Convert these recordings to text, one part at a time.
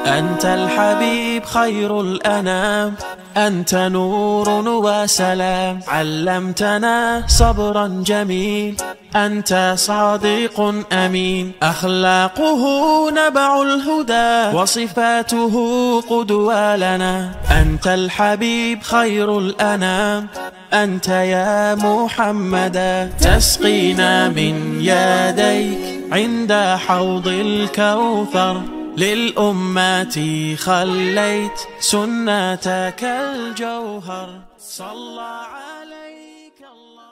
أنت الحبيب خير الأنام، أنت نور وسلام، علمتنا صبرا جميل، أنت صادق أمين، أخلاقه نبع الهدى، وصفاته قدوة لنا. أنت الحبيب خير الأنام، أنت يا محمدا، تسقينا من يديك عند حوض الكوثر، للأمة خليت سنتك الجوهر، صلى عليك الله.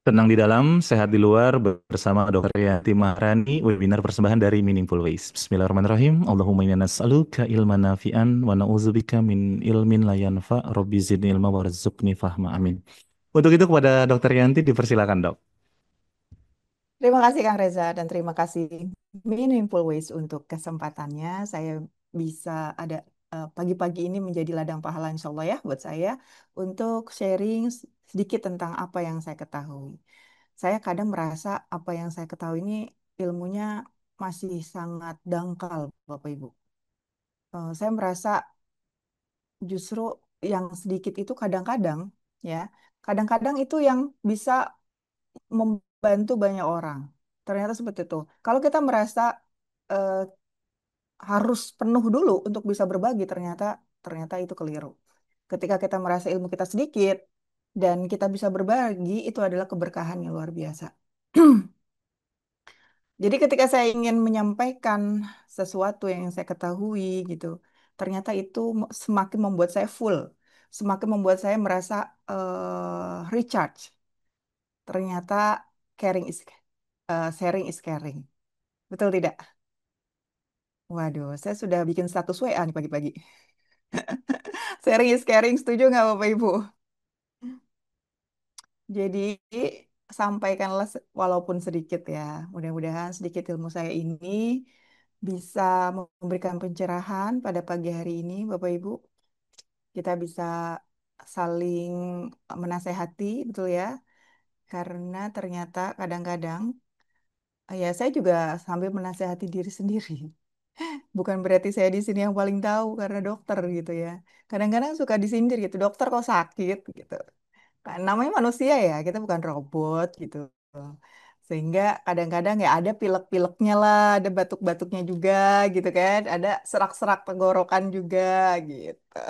Tenang di dalam, sehat di luar bersama Dr. Yanti Maharani, webinar persembahan dari Meaningful Ways. Bismillahirrahmanirrahim. Allahumma inna nas'aluka ilman nafi'an wa na'udzubika min ilmin la yanfa. Rabbi zidni ilma warzuqni fahma. Amin. Untuk itu kepada Dr. Yanti dipersilakan, Dok. Terima kasih Kang Reza dan terima kasih Meaningful Ways untuk kesempatannya. Saya bisa ada pagi-pagi ini menjadi ladang pahala insya Allah ya buat saya untuk sharing sedikit tentang apa yang saya ketahui. Saya kadang merasa apa yang saya ketahui ini ilmunya masih sangat dangkal Bapak Ibu. Saya merasa justru yang sedikit itu kadang-kadang ya, kadang-kadang itu yang bisa membantu banyak orang. Ternyata seperti itu. Kalau kita merasa eh, harus penuh dulu untuk bisa berbagi, ternyata ternyata itu keliru. Ketika kita merasa ilmu kita sedikit dan kita bisa berbagi, itu adalah keberkahan yang luar biasa. Jadi ketika saya ingin menyampaikan sesuatu yang saya ketahui gitu, ternyata itu semakin membuat saya full, semakin membuat saya merasa recharge. Ternyata caring is sharing is caring. Betul tidak? Waduh, saya sudah bikin status WA nih pagi-pagi. Sharing is caring, setuju nggak Bapak Ibu? Jadi sampaikanlah walaupun sedikit ya. Mudah-mudahan sedikit ilmu saya ini bisa memberikan pencerahan pada pagi hari ini, Bapak Ibu. Kita bisa saling menasehati, betul ya? Karena ternyata kadang-kadang ya saya juga sambil menasehati diri sendiri. Bukan berarti saya di sini yang paling tahu karena dokter gitu ya. Kadang-kadang suka disindir gitu, dokter kok sakit gitu. Kan namanya manusia ya, kita bukan robot gitu. Sehingga kadang-kadang ya ada pilek-pileknya lah, ada batuk-batuknya juga gitu kan, ada serak-serak tenggorokan juga gitu.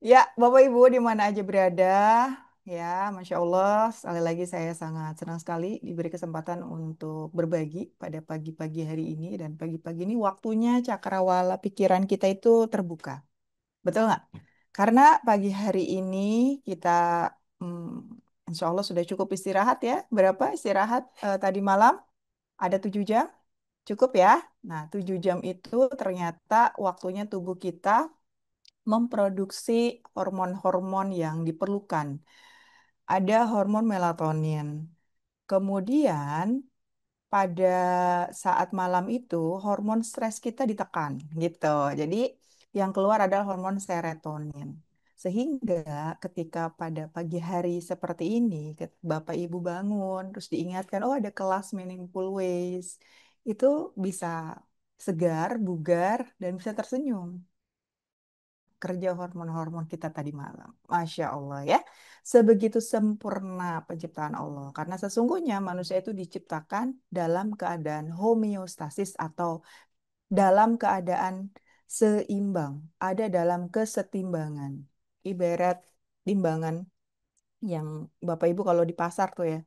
Ya, Bapak Ibu di mana aja berada, ya, Masya Allah, sekali lagi saya sangat senang sekali diberi kesempatan untuk berbagi pada pagi-pagi hari ini dan pagi-pagi ini waktunya cakrawala pikiran kita itu terbuka. Betul nggak? Karena pagi hari ini kita Insya Allah sudah cukup istirahat ya. Berapa istirahat tadi malam? Ada 7 jam? Cukup ya? Nah, 7 jam itu ternyata waktunya tubuh kita memproduksi hormon-hormon yang diperlukan. Ada hormon melatonin. Kemudian pada saat malam itu hormon stres kita ditekan gitu. Jadi yang keluar adalah hormon serotonin. Sehingga ketika pada pagi hari seperti ini, Bapak Ibu bangun, terus diingatkan, oh ada kelas Meaningful Ways, itu bisa segar, bugar, dan bisa tersenyum kerja hormon-hormon kita tadi malam. Masya Allah ya. Sebegitu sempurna penciptaan Allah. Karena sesungguhnya manusia itu diciptakan dalam keadaan homeostasis atau dalam keadaan seimbang. Ada dalam kesetimbangan. Ibarat timbangan yang Bapak Ibu kalau di pasar tuh ya.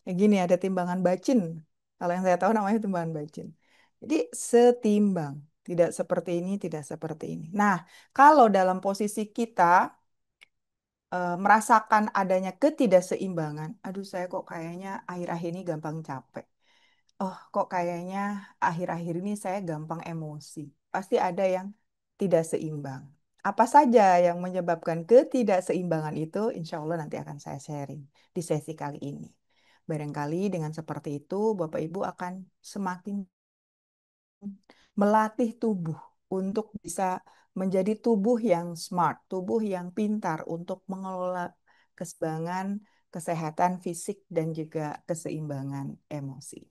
Kayak gini ada timbangan bacin. Kalau yang saya tahu namanya timbangan bacin. Jadi setimbang. Tidak seperti ini, tidak seperti ini. Nah, kalau dalam posisi kita merasakan adanya ketidakseimbangan, aduh saya kok kayaknya akhir-akhir ini gampang capek. Oh, kok kayaknya akhir-akhir ini saya gampang emosi. Pasti ada yang tidak seimbang. Apa saja yang menyebabkan ketidakseimbangan itu, insya Allah nanti akan saya sharing di sesi kali ini. Barangkali dengan seperti itu, Bapak Ibu akan semakin melatih tubuh untuk bisa menjadi tubuh yang smart, tubuh yang pintar untuk mengelola keseimbangan, kesehatan fisik, dan juga keseimbangan emosi.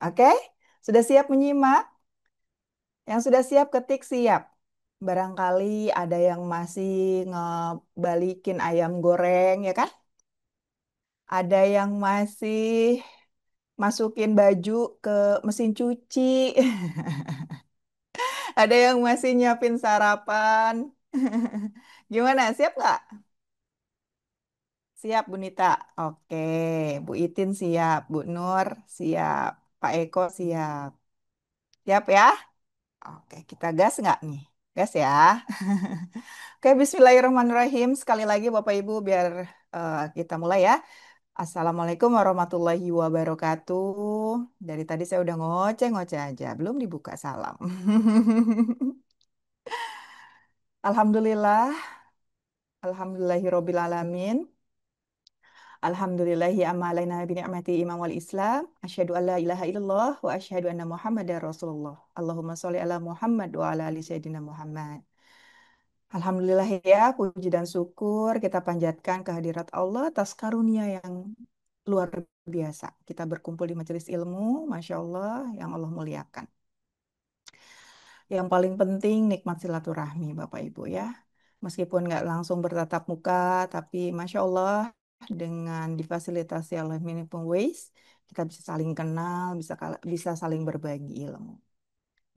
Oke, Sudah siap menyimak? Yang sudah siap ketik siap. Barangkali ada yang masih ngebalikin ayam goreng ya kan? Ada yang masih masukin baju ke mesin cuci. Ada yang masih nyiapin sarapan. Gimana? Siap nggak? Siap, Bu Nita. Oke, Bu Itin siap, Bu Nur siap, Pak Eko siap. Siap ya? Oke, kita gas nggak nih? Gas ya. Oke, Bismillahirrahmanirrahim. Sekali lagi Bapak Ibu biar kita mulai ya. Assalamualaikum warahmatullahi wabarakatuh. Dari tadi saya udah ngoceh-ngoceh aja, belum dibuka salam. Alhamdulillah, alhamdulillahirabbil alamin. Alhamdulillahi amma alaina bi ni'mati imam wal Islam. Asyhadu an la ilaha illallah wa asyhadu anna Muhammadar Rasulullah. Allahumma sholli ala Muhammad wa ala ali sayyidina Muhammad. Alhamdulillah ya, puji dan syukur kita panjatkan kehadirat Allah atas karunia yang luar biasa. Kita berkumpul di majelis ilmu, Masya Allah, yang Allah muliakan. Yang paling penting nikmat silaturahmi Bapak Ibu ya. Meskipun nggak langsung bertatap muka, tapi Masya Allah dengan difasilitasi oleh Minimum Ways, kita bisa saling kenal, bisa saling berbagi ilmu.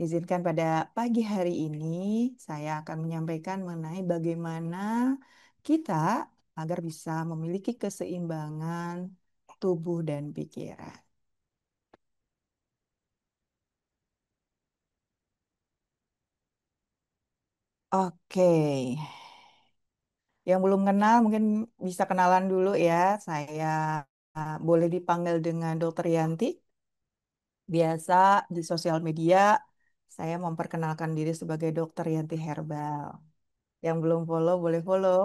Izinkan pada pagi hari ini saya akan menyampaikan mengenai bagaimana kita agar bisa memiliki keseimbangan tubuh dan pikiran. Oke, yang belum kenal mungkin bisa kenalan dulu ya. Saya boleh dipanggil dengan Dokter Yanti. Biasa di sosial media saya memperkenalkan diri sebagai Dokter Yanti Herbal. Yang belum follow boleh follow.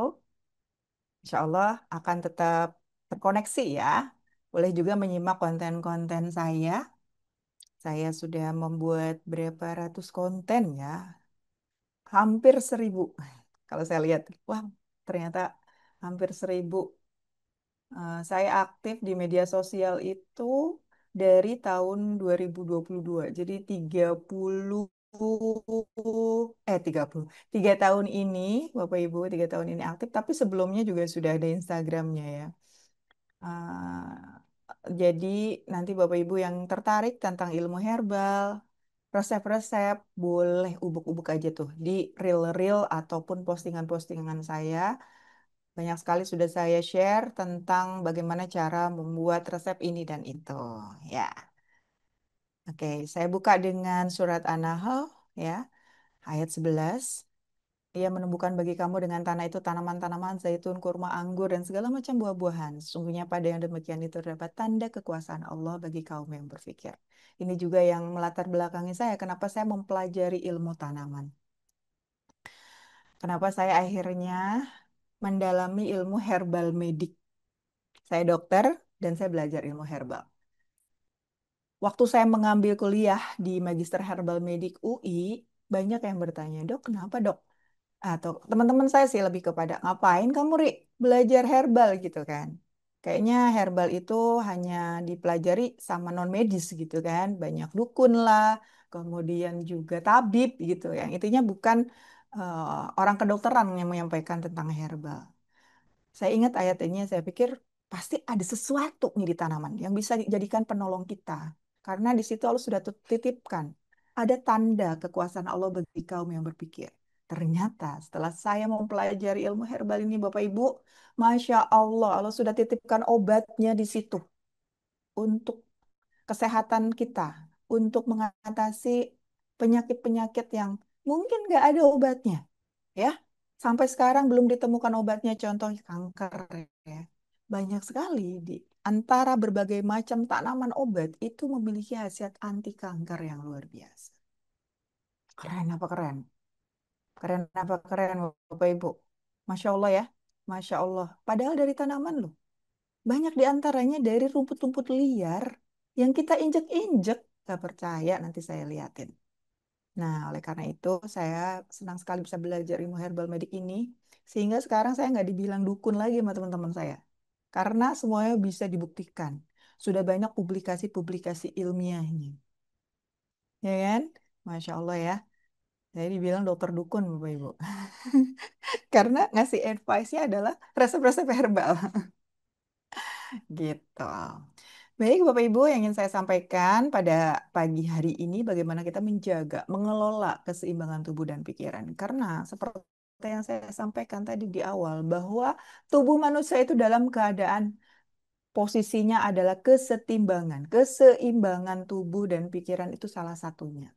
Insya Allah akan tetap terkoneksi ya. Boleh juga menyimak konten-konten saya. Saya sudah membuat berapa ratus konten ya. Hampir 1.000. Kalau saya lihat, wah ternyata hampir 1.000. Saya aktif di media sosial itu dari tahun 2022. Jadi 3 tahun ini, Bapak Ibu, 3 tahun ini aktif. Tapi sebelumnya juga sudah ada Instagramnya ya. Jadi nanti Bapak Ibu yang tertarik tentang ilmu herbal, resep-resep, boleh ubuk-ubuk aja tuh di reel-reel ataupun postingan-postingan saya. Banyak sekali sudah saya share tentang bagaimana cara membuat resep ini dan itu. Ya, oke. Saya buka dengan surat An-Nahl, ya, ayat 11. Ia menumbuhkan bagi kamu dengan tanah itu tanaman-tanaman, zaitun, kurma, anggur, dan segala macam buah-buahan. Sesungguhnya pada yang demikian itu terdapat tanda kekuasaan Allah bagi kaum yang berpikir. Ini juga yang melatar belakangi saya, kenapa saya mempelajari ilmu tanaman. Kenapa saya akhirnya mendalami ilmu herbal medik. Saya dokter dan saya belajar ilmu herbal. Waktu saya mengambil kuliah di Magister Herbal Medik UI, banyak yang bertanya, dok, kenapa dok? Atau teman-teman saya sih lebih kepada, ngapain kamu, Ri, belajar herbal gitu kan? Kayaknya herbal itu hanya dipelajari sama non medis gitu kan, banyak dukun lah, kemudian juga tabib gitu. Yang intinya bukan orang kedokteran yang menyampaikan tentang herbal. Saya ingat ayat ini, saya pikir pasti ada sesuatu nih di tanaman yang bisa dijadikan penolong kita. Karena di situ Allah sudah titipkan. Ada tanda kekuasaan Allah bagi kaum yang berpikir. Ternyata setelah saya mempelajari ilmu herbal ini Bapak Ibu, Masya Allah, Allah sudah titipkan obatnya di situ. Untuk kesehatan kita. Untuk mengatasi penyakit-penyakit yang mungkin nggak ada obatnya ya. Sampai sekarang belum ditemukan obatnya, contoh kanker ya. Banyak sekali di antara berbagai macam tanaman obat itu memiliki khasiat anti kanker yang luar biasa. Keren apa keren? Keren apa keren Bapak Ibu? Masya Allah ya. Masya Allah. Padahal dari tanaman loh. Banyak di antaranya dari rumput-rumput liar yang kita injek-injek. Gak percaya nanti saya liatin. Nah, oleh karena itu saya senang sekali bisa belajar ilmu herbal medik ini. Sehingga sekarang saya nggak dibilang dukun lagi sama teman-teman saya. Karena semuanya bisa dibuktikan. Sudah banyak publikasi-publikasi ilmiahnya. ya kan? Masya Allah ya. Jadi dibilang dokter dukun, Bapak Ibu. Karena ngasih advice-nya adalah resep-resep herbal. Gitu. Baik, Bapak Ibu, yang ingin saya sampaikan pada pagi hari ini bagaimana kita menjaga, mengelola keseimbangan tubuh dan pikiran. Karena seperti yang saya sampaikan tadi di awal, bahwa tubuh manusia itu dalam keadaan posisinya adalah kesetimbangan. Keseimbangan tubuh dan pikiran itu salah satunya.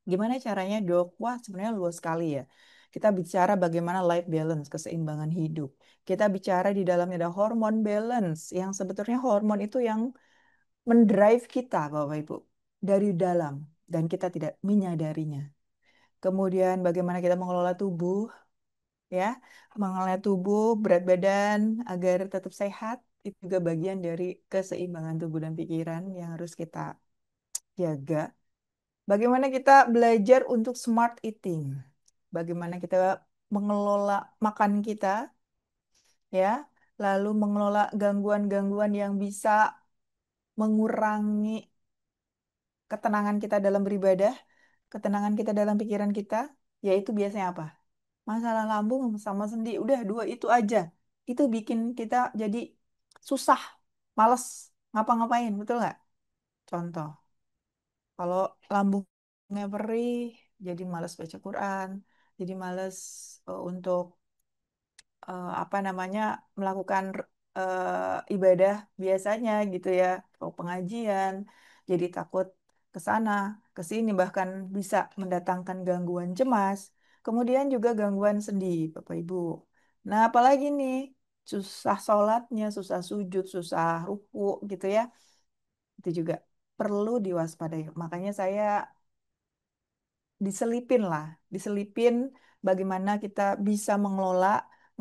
Gimana caranya, Dok? Wah, sebenarnya luas sekali ya. Kita bicara bagaimana life balance, keseimbangan hidup. Kita bicara di dalamnya ada hormon balance, yang sebetulnya hormon itu yang mendrive kita, Bapak Ibu, dari dalam, dan kita tidak menyadarinya. Kemudian bagaimana kita mengelola tubuh, ya, mengelola tubuh, berat badan agar tetap sehat, itu juga bagian dari keseimbangan tubuh dan pikiran yang harus kita jaga. Bagaimana kita belajar untuk smart eating, bagaimana kita mengelola makan kita, ya, lalu mengelola gangguan-gangguan yang bisa mengurangi ketenangan kita dalam beribadah, ketenangan kita dalam pikiran kita, yaitu biasanya apa? Masalah lambung sama sendi, udah dua itu aja. Itu bikin kita jadi susah, males ngapa-ngapain, betul nggak? Contoh, kalau lambungnya perih, jadi males baca Quran, jadi males untuk apa namanya melakukan ibadah biasanya gitu ya, atau pengajian, jadi takut ke sana, ke sini, bahkan bisa mendatangkan gangguan cemas, kemudian juga gangguan sendi, Bapak Ibu. Nah, apalagi nih, susah sholatnya, susah sujud, susah ruku gitu ya, itu juga perlu diwaspadai. Makanya saya diselipin lah, diselipin bagaimana kita bisa mengelola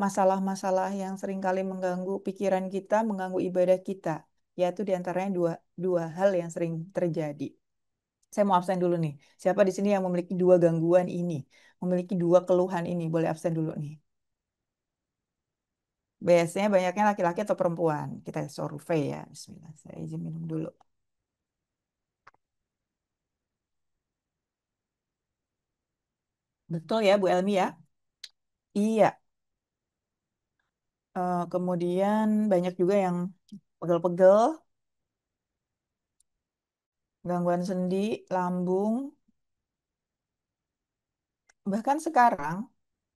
masalah-masalah yang seringkali mengganggu pikiran kita, mengganggu ibadah kita, yaitu diantaranya dua, dua hal yang sering terjadi. Saya mau absen dulu nih. Siapa di sini yang memiliki dua gangguan ini, memiliki dua keluhan ini? Boleh absen dulu nih. Biasanya banyaknya laki-laki atau perempuan? Kita survei ya. Bismillah. Saya izin minum dulu. Betul ya, Bu Elmi ya? Iya. Kemudian banyak juga yang pegel-pegel, gangguan sendi, lambung, bahkan sekarang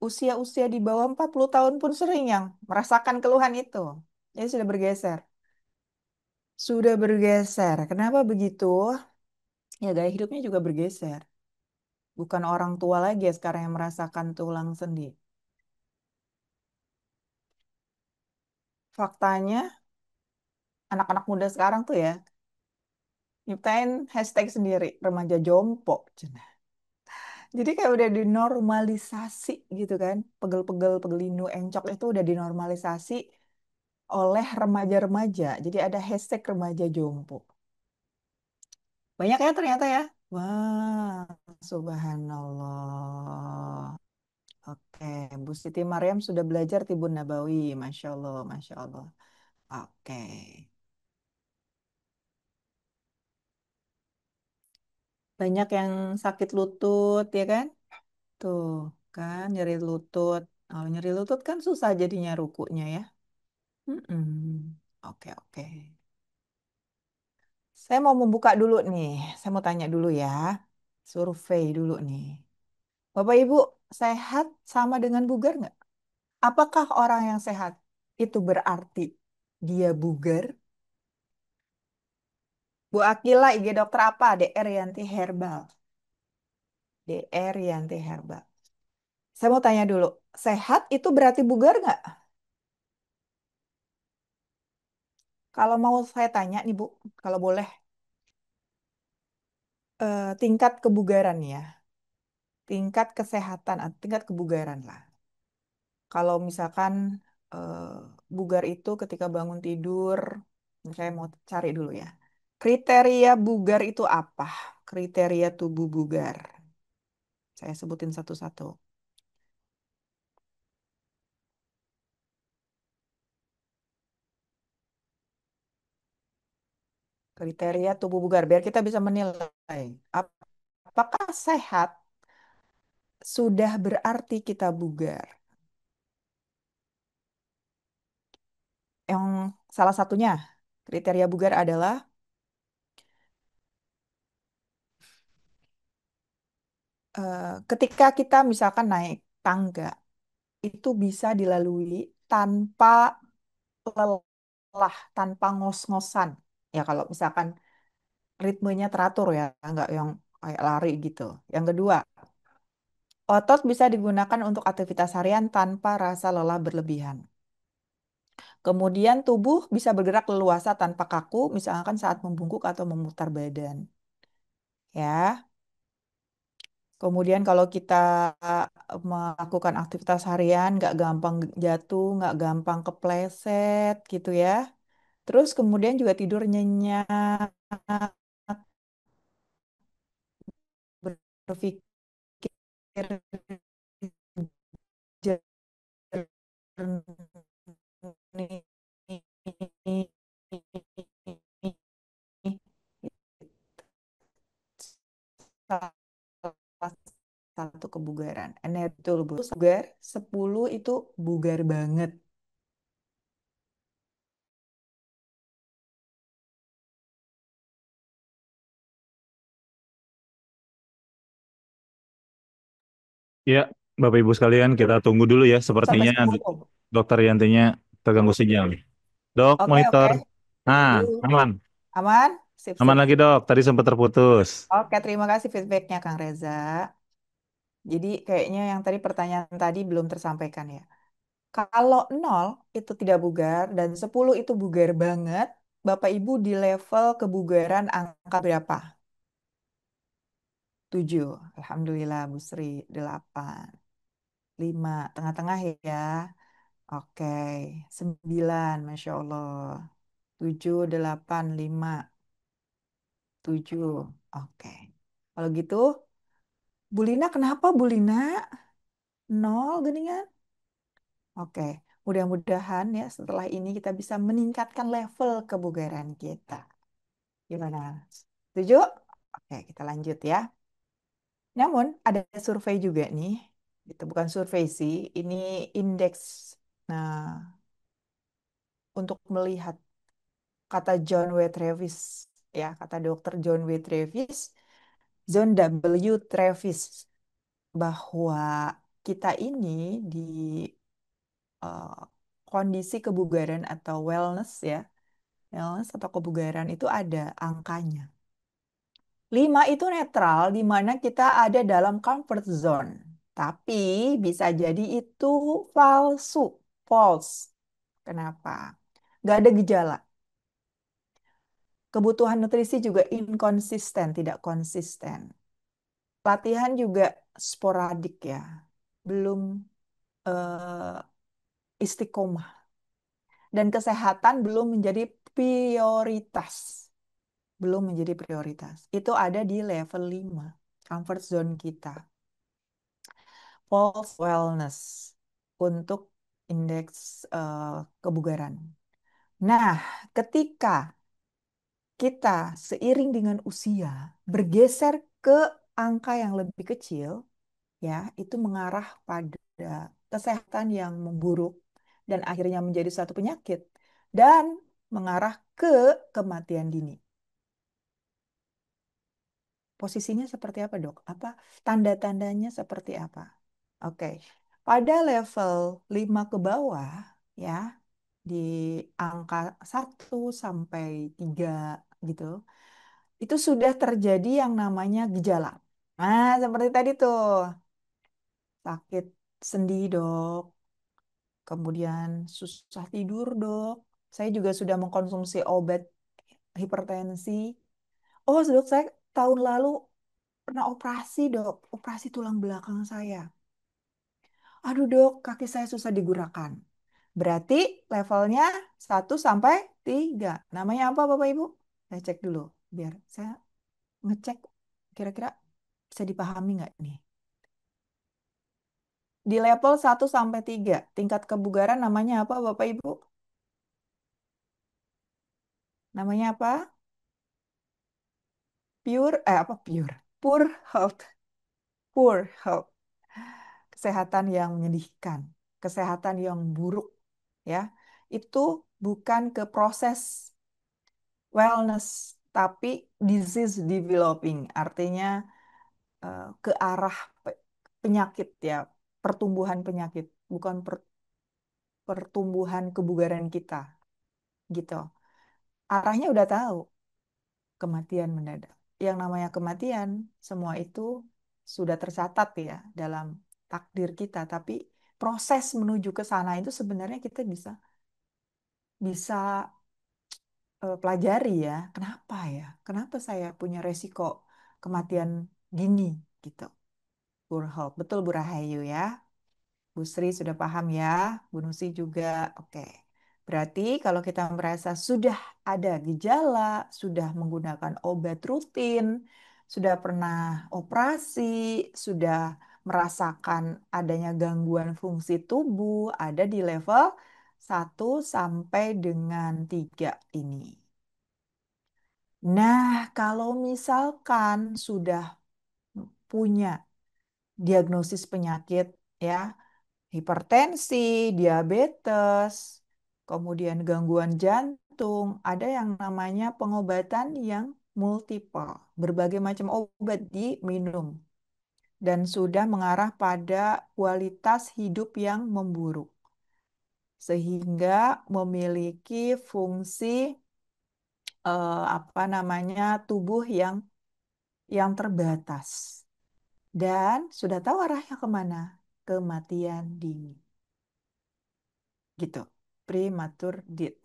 usia-usia di bawah 40 tahun pun sering yang merasakan keluhan itu. Jadi sudah bergeser. Sudah bergeser. Kenapa begitu? Ya gaya hidupnya juga bergeser. Bukan orang tua lagi ya sekarang yang merasakan tulang sendi. Faktanya anak-anak muda sekarang tuh ya nyiptain hashtag sendiri remaja jompo. Cenah. Jadi kayak udah dinormalisasi gitu kan. Pegel-pegel, pegelinu, encok itu udah dinormalisasi oleh remaja-remaja. Jadi ada hashtag remaja jompo. Banyak ya ternyata ya. Wah, subhanallah. Oke, Bu Siti Maryam sudah belajar Tibun Nabawi. Masya Allah, Masya Allah. Oke. Banyak yang sakit lutut, ya kan? Tuh, kan nyeri lutut. Kalau nyeri lutut kan susah jadinya rukunya ya. Mm-mm. Oke, oke. Saya mau membuka dulu nih. Saya mau tanya dulu ya. Survei dulu nih. Bapak Ibu, sehat sama dengan bugar nggak? Apakah orang yang sehat itu berarti dia bugar? Bu Akila, IG dokter apa? DR Yanti Herbal. DR Yanti Herbal. Saya mau tanya dulu, sehat itu berarti bugar nggak? Kalau mau saya tanya nih Bu, kalau boleh, tingkat kebugaran ya, tingkat kesehatan, atau tingkat kebugaran lah. Kalau misalkan eh, bugar itu ketika bangun tidur, saya mau cari dulu ya. Kriteria bugar itu apa? Kriteria tubuh bugar. Saya sebutin satu-satu. Kriteria tubuh bugar, biar kita bisa menilai. Apa? apakah sehat sudah berarti kita bugar? Yang salah satunya kriteria bugar adalah ketika kita misalkan naik tangga itu bisa dilalui tanpa lelah, tanpa ngos-ngosan. Ya kalau misalkan ritmenya teratur ya, nggak yang kayak lari gitu. Yang kedua, otot bisa digunakan untuk aktivitas harian tanpa rasa lelah berlebihan. Kemudian tubuh bisa bergerak leluasa tanpa kaku, misalkan saat membungkuk atau memutar badan. Ya. Kemudian kalau kita melakukan aktivitas harian, nggak gampang jatuh, nggak gampang kepleset gitu ya. Terus kemudian juga tidur nyenyak, berpikir jernih. Salah satu kebugaran. Energi betul, Bu. Bugar, 10 itu bugar banget. Ya, Bapak Ibu sekalian, kita tunggu dulu ya. Sampai Sepertinya 10. Dokter Yantinya terganggu sinyal. Dok, Oke, monitor. oke. Nah, Yuk. aman. Aman? Sip, Aman sip. lagi dok, tadi sempat terputus. Oke, terima kasih feedbacknya, Kang Reza. Jadi kayaknya yang tadi pertanyaan tadi belum tersampaikan ya. Kalau 0 itu tidak bugar dan 10 itu bugar banget, Bapak Ibu di level kebugaran angka berapa? 7. Alhamdulillah, Bu Sri. 8. 5. Tengah-tengah ya. Oke. 9. Masya Allah. 7, 8, 5. 7. Oke. Kalau gitu, Bu Lina kenapa Bu Lina? 0 geningan? Oke. Mudah-mudahan ya setelah ini kita bisa meningkatkan level kebugaran kita. Gimana? Setuju? Oke, kita lanjut ya. Namun ada survei juga nih. Itu bukan survei sih, ini indeks. Nah, untuk melihat kata John W. Travis, ya, kata dokter John W. Travis, John W. Travis, bahwa kita ini di eh, kondisi kebugaran atau wellness ya, wellness atau kebugaran itu ada angkanya. 5 itu netral, di mana kita ada dalam comfort zone. Tapi bisa jadi itu palsu, false. Kenapa? Nggak ada gejala. Kebutuhan nutrisi juga inkonsisten, tidak konsisten. Latihan juga sporadik ya, belum istiqomah. Dan kesehatan belum menjadi prioritas. Belum menjadi prioritas. Itu ada di level 5, comfort zone kita. False wellness untuk indeks kebugaran. Nah, ketika kita seiring dengan usia bergeser ke angka yang lebih kecil, ya, itu mengarah pada kesehatan yang memburuk dan akhirnya menjadi suatu penyakit dan mengarah ke kematian dini. Posisinya seperti apa, Dok? Apa tanda-tandanya seperti apa? Oke. Pada level 5 ke bawah, ya, di angka 1 sampai 3 gitu, itu sudah terjadi yang namanya gejala. Nah, seperti tadi tuh, sakit sendi, Dok. Kemudian susah tidur, Dok. Saya juga sudah mengkonsumsi obat hipertensi. Oh, Dok, saya tahun lalu pernah operasi, Dok. Operasi tulang belakang saya. Aduh, Dok, kaki saya susah digunakan. Berarti levelnya 1 sampai 3. Namanya apa, Bapak Ibu? Saya cek dulu, biar saya ngecek kira-kira bisa dipahami nggak nih. Di level 1 sampai 3, tingkat kebugaran namanya apa, Bapak Ibu? Namanya apa? Pure, apa pure? Poor health, poor health, kesehatan yang menyedihkan, kesehatan yang buruk, ya. Itu bukan ke proses wellness, tapi disease developing, artinya ke arah penyakit ya, pertumbuhan penyakit, bukan pertumbuhan kebugaran kita, gitu. Arahnya udah tahu, kematian mendadak. Yang namanya kematian, semua itu sudah tercatat ya dalam takdir kita, tapi proses menuju ke sana itu sebenarnya kita bisa bisa pelajari ya. Kenapa ya? Kenapa saya punya resiko kematian gini gitu. Poor health. Betul Bu Rahayu ya. Bu Sri sudah paham ya, Bu Nusi juga. Oke. Berarti kalau kita merasa sudah ada gejala, sudah menggunakan obat rutin, sudah pernah operasi, sudah merasakan adanya gangguan fungsi tubuh, ada di level 1 sampai dengan 3 ini. Nah, kalau misalkan sudah punya diagnosis penyakit ya, hipertensi, diabetes, kemudian gangguan jantung, ada yang namanya pengobatan yang multiple, berbagai macam obat diminum, dan sudah mengarah pada kualitas hidup yang memburuk, sehingga memiliki fungsi apa namanya tubuh yang terbatas, dan sudah tahu arahnya kemana, kematian dini. Gitu, premature death.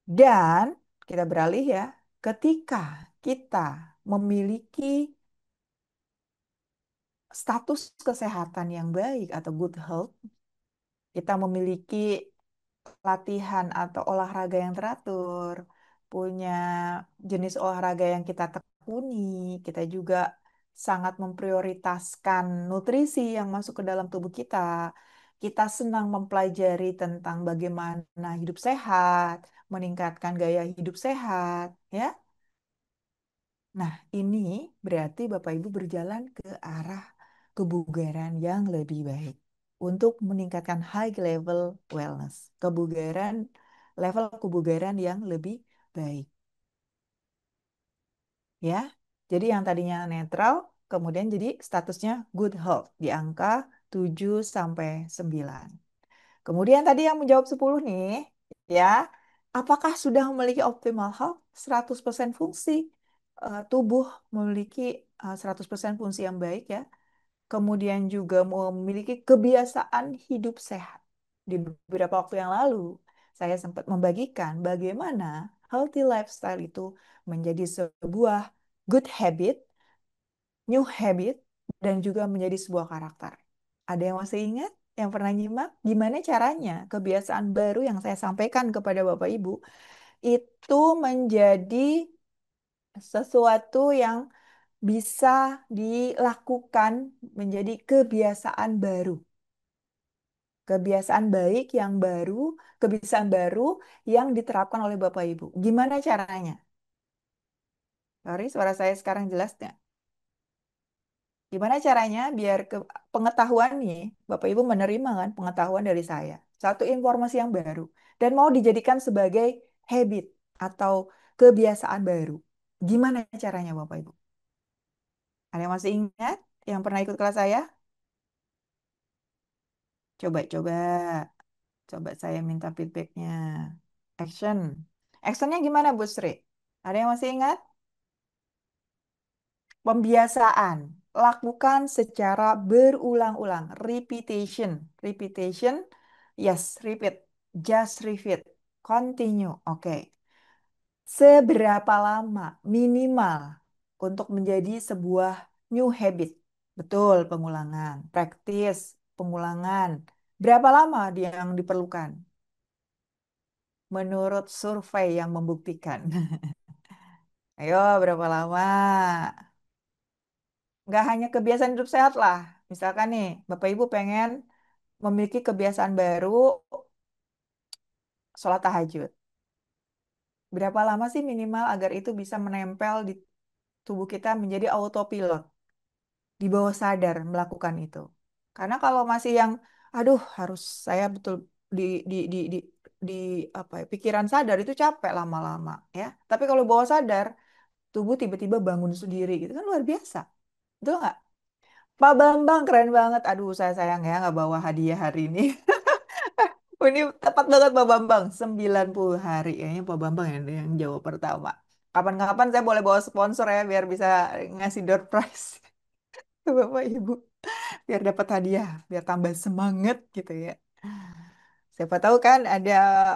Dan kita beralih ya, ketika kita memiliki status kesehatan yang baik atau good health, kita memiliki latihan atau olahraga yang teratur, punya jenis olahraga yang kita tekuni, kita juga sangat memprioritaskan nutrisi yang masuk ke dalam tubuh kita. Kita senang mempelajari tentang bagaimana hidup sehat, meningkatkan gaya hidup sehat, ya. Nah, ini berarti Bapak Ibu berjalan ke arah kebugaran yang lebih baik untuk meningkatkan high level wellness, kebugaran level kebugaran yang lebih baik, ya. Jadi yang tadinya netral kemudian jadi statusnya good health di angka 7 sampai 9. Kemudian tadi yang menjawab 10 nih, ya. Apakah sudah memiliki optimal health? 100% fungsi tubuh memiliki 100% fungsi yang baik ya. Kemudian juga memiliki kebiasaan hidup sehat. Di beberapa waktu yang lalu, saya sempat membagikan bagaimana healthy lifestyle itu menjadi sebuah good habit, new habit, dan juga menjadi sebuah karakter. Ada yang masih ingat? Yang pernah nyimak? Gimana caranya kebiasaan baru yang saya sampaikan kepada Bapak Ibu itu menjadi sesuatu yang bisa dilakukan menjadi kebiasaan baru. Kebiasaan baik yang baru, kebiasaan baru yang diterapkan oleh Bapak Ibu. Gimana caranya? Sorry, suara saya sekarang jelas nggak? Gimana caranya biar pengetahuan nih, Bapak Ibu menerima kan pengetahuan dari saya. Satu informasi yang baru. Dan mau dijadikan sebagai habit atau kebiasaan baru. Gimana caranya Bapak Ibu? Ada yang masih ingat yang pernah ikut kelas saya? Coba-coba. Coba saya minta feedbacknya. Action. Actionnya gimana Bu Sri? Ada yang masih ingat? Pembiasaan. Lakukan secara berulang-ulang. Repetition. Repetition. Yes, repeat. Just repeat. Continue. Oke. Seberapa lama minimal untuk menjadi sebuah new habit? Betul, pengulangan. Practice, pengulangan. Berapa lama yang diperlukan? Menurut survei yang membuktikan. Ayo, berapa lama? Nggak hanya kebiasaan hidup sehat lah. Misalkan nih, Bapak Ibu pengen memiliki kebiasaan baru, sholat tahajud. Berapa lama sih minimal agar itu bisa menempel di tubuh kita menjadi autopilot, di bawah sadar melakukan itu. Karena kalau masih yang, aduh harus saya betul di di di di di apa ya, pikiran sadar itu capek lama-lama ya. Tapi kalau bawah sadar, tubuh tiba-tiba bangun sendiri gitu kan luar biasa. Betul nggak? Pak Bambang keren banget. Aduh saya sayang ya nggak bawa hadiah hari ini. Oh, ini tepat banget Pak Bambang. 90 hari. Kayaknya Pak Bambang yang jawab pertama. Kapan-kapan saya boleh bawa sponsor ya biar bisa ngasih door prize ke Bapak Ibu. Biar dapat hadiah, biar tambah semangat gitu ya. Siapa tahu kan ada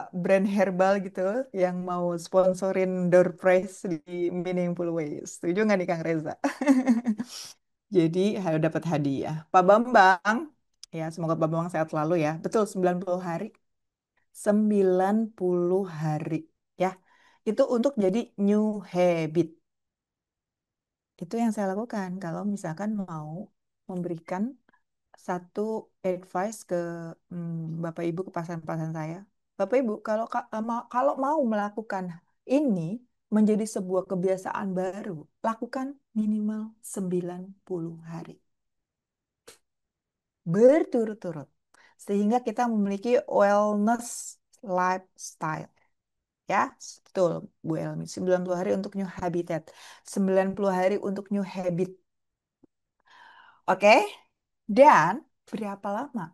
brand herbal gitu yang mau sponsorin door prize di Meaningful Ways. Setuju nggak nih Kang Reza? Jadi harus dapat hadiah. Pak Bambang, ya semoga Pak Bambang sehat selalu ya. Betul 90 hari. 90 hari ya. Itu untuk jadi new habit. Itu yang saya lakukan kalau misalkan mau memberikan satu advice ke Bapak Ibu ke pasien-pasien saya. Bapak Ibu, kalau mau melakukan ini menjadi sebuah kebiasaan baru, lakukan minimal 90 hari berturut-turut. Sehingga kita memiliki wellness lifestyle. Ya, betul Bu Elmi. 90 hari untuk new habitat. 90 hari untuk new habit. Oke? Dan berapa lama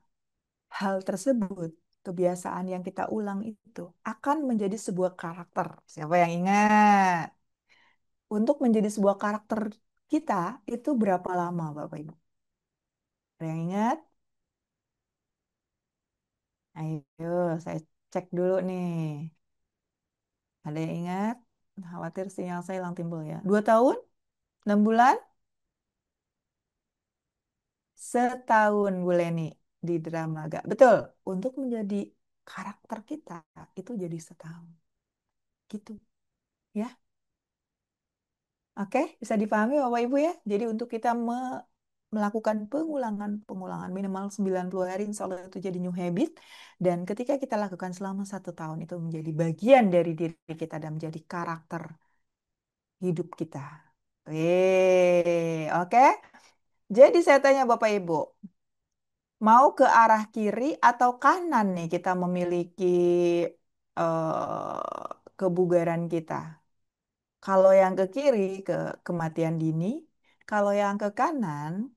hal tersebut, kebiasaan yang kita ulang itu akan menjadi sebuah karakter. Siapa yang ingat? Untuk menjadi sebuah karakter kita itu berapa lama, Bapak Ibu? Ada yang ingat? Ayo, saya cek dulu nih. Ada yang ingat? Khawatir sinyal saya hilang timbul ya. 2 tahun? 6 bulan? Setahun, Bu Leni, di Dramaga. Betul, untuk menjadi karakter kita itu jadi setahun. Gitu, ya. Oke, bisa dipahami Bapak Ibu ya. Jadi untuk kita melakukan pengulangan minimal 90 hari, insya Allah itu jadi new habit. Dan ketika kita lakukan selama 1 tahun itu menjadi bagian dari diri kita dan menjadi karakter hidup kita. Oke. Jadi saya tanya Bapak Ibu, mau ke arah kiri atau kanan nih kita memiliki kebugaran kita? Kalau yang ke kiri, ke kematian dini. Kalau yang ke kanan,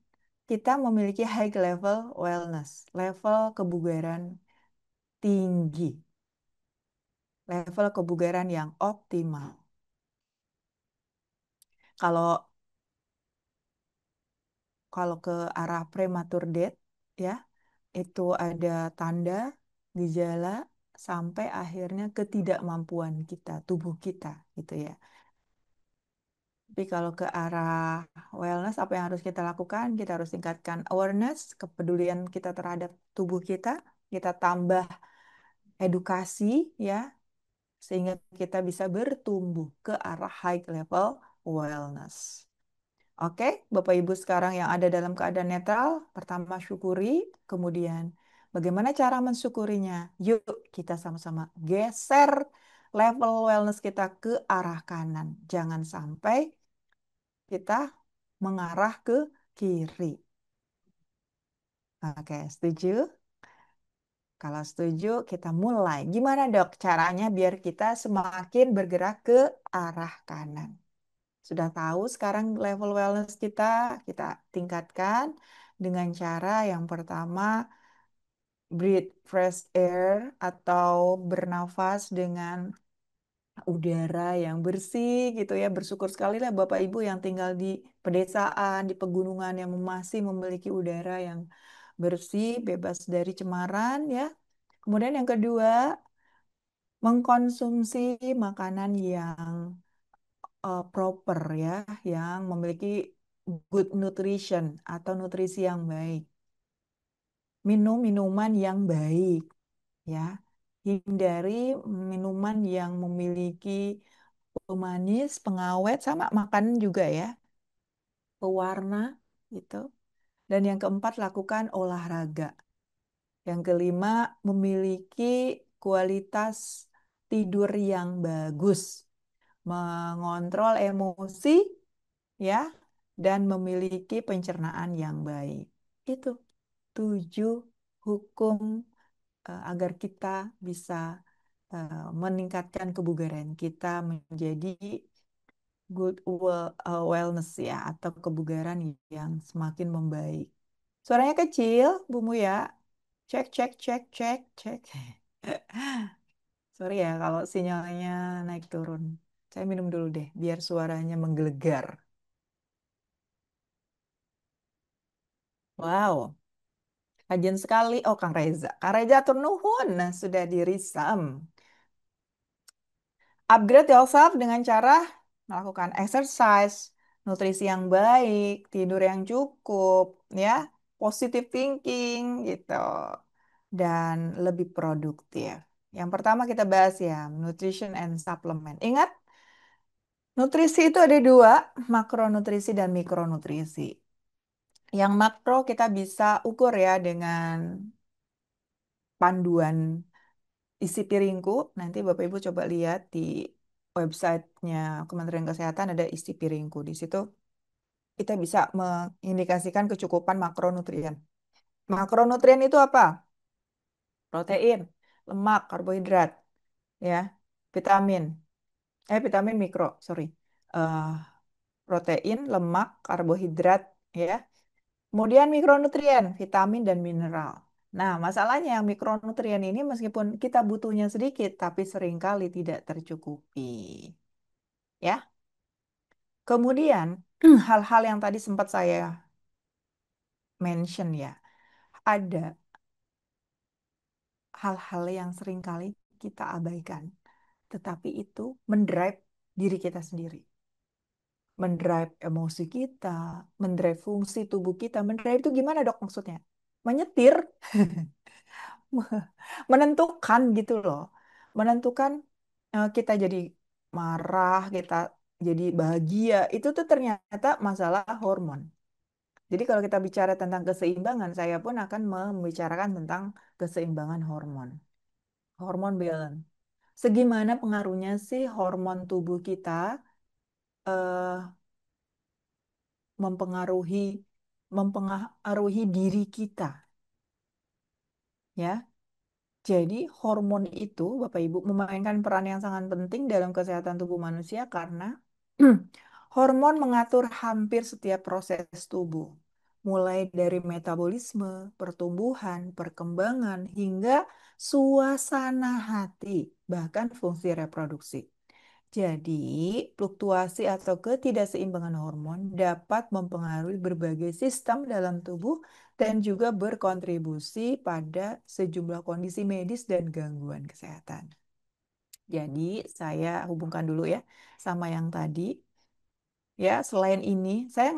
kita memiliki high level wellness, level kebugaran tinggi, level kebugaran yang optimal. Kalau kalau ke arah premature death, ya, itu ada tanda, gejala, sampai akhirnya ketidakmampuan kita, tubuh kita, gitu ya. Tapi kalau ke arah wellness, apa yang harus kita lakukan? Kita harus tingkatkan awareness, kepedulian kita terhadap tubuh kita tambah edukasi ya, sehingga kita bisa bertumbuh ke arah high level wellness. Oke, Bapak Ibu sekarang yang ada dalam keadaan netral, pertama syukuri, kemudian bagaimana cara mensyukurinya? Yuk kita sama-sama geser level wellness kita ke arah kanan. Jangan sampai kita mengarah ke kiri. Oke, setuju? Kalau setuju, kita mulai. Gimana dok caranya biar kita semakin bergerak ke arah kanan? Sudah tahu sekarang level wellness kita tingkatkan dengan cara yang pertama breathe fresh air atau bernafas dengan udara yang bersih gitu ya. Bersyukur sekali lah Bapak Ibu yang tinggal di pedesaan, di pegunungan yang masih memiliki udara yang bersih, bebas dari cemaran ya. Kemudian yang kedua, mengkonsumsi makanan yang proper ya, yang memiliki good nutrition atau nutrisi yang baik. Minum minuman yang baik ya. Hindari minuman yang memiliki pemanis, pengawet, sama makanan juga ya, pewarna gitu. Dan yang keempat, lakukan olahraga. Yang kelima, memiliki kualitas tidur yang bagus, mengontrol emosi ya, dan memiliki pencernaan yang baik. Itu 7 hukum agar kita bisa meningkatkan kebugaran kita menjadi good wellness ya, atau kebugaran yang semakin membaik. Suaranya kecil, Bumu ya. Cek, cek, cek, cek, cek. Sorry ya kalau sinyalnya naik turun. Saya minum dulu deh, biar suaranya menggelegar. Wow, rajin sekali. Oh, Kang Reza. Kang Reza atur nuhun. Nah, sudah dirisam. Upgrade yourself dengan cara melakukan exercise, nutrisi yang baik, tidur yang cukup, ya, positive thinking gitu, dan lebih produktif. Yang pertama kita bahas ya, nutrition and supplement. Ingat, nutrisi itu ada dua, makronutrisi dan mikronutrisi. Yang makro kita bisa ukur ya dengan panduan isi piringku. Nanti Bapak Ibu coba lihat di websitenya Kementerian Kesehatan ada isi piringku. Di situ kita bisa mengindikasikan kecukupan makronutrien. Makronutrien itu apa? Protein, lemak, karbohidrat, ya, vitamin. Vitamin mikro, sorry. Eh, protein, lemak, karbohidrat, ya. Kemudian mikronutrien, vitamin dan mineral. Nah, masalahnya yang mikronutrien ini meskipun kita butuhnya sedikit, tapi seringkali tidak tercukupi. Ya. Kemudian, hal-hal yang tadi sempat saya mention ya, ada hal-hal yang seringkali kita abaikan, tetapi itu mendrive diri kita sendiri, mendrive emosi kita, mendrive fungsi tubuh kita. Mendrive itu gimana dok maksudnya? Menyetir, menentukan gitu loh. Menentukan kita jadi marah, kita jadi bahagia. Itu tuh ternyata masalah hormon. Jadi kalau kita bicara tentang keseimbangan, saya pun akan membicarakan tentang keseimbangan hormon. Hormon balance. Segimana pengaruhnya sih hormon tubuh kita eh, mempengaruhi mempengaruhi diri kita, ya. Jadi hormon itu, Bapak Ibu, memainkan peran yang sangat penting dalam kesehatan tubuh manusia karena hormon mengatur hampir setiap proses tubuh, mulai dari metabolisme, pertumbuhan, perkembangan, hingga suasana hati, bahkan fungsi reproduksi. Jadi, fluktuasi atau ketidakseimbangan hormon dapat mempengaruhi berbagai sistem dalam tubuh dan juga berkontribusi pada sejumlah kondisi medis dan gangguan kesehatan. Jadi, saya hubungkan dulu ya sama yang tadi. Ya, selain ini, saya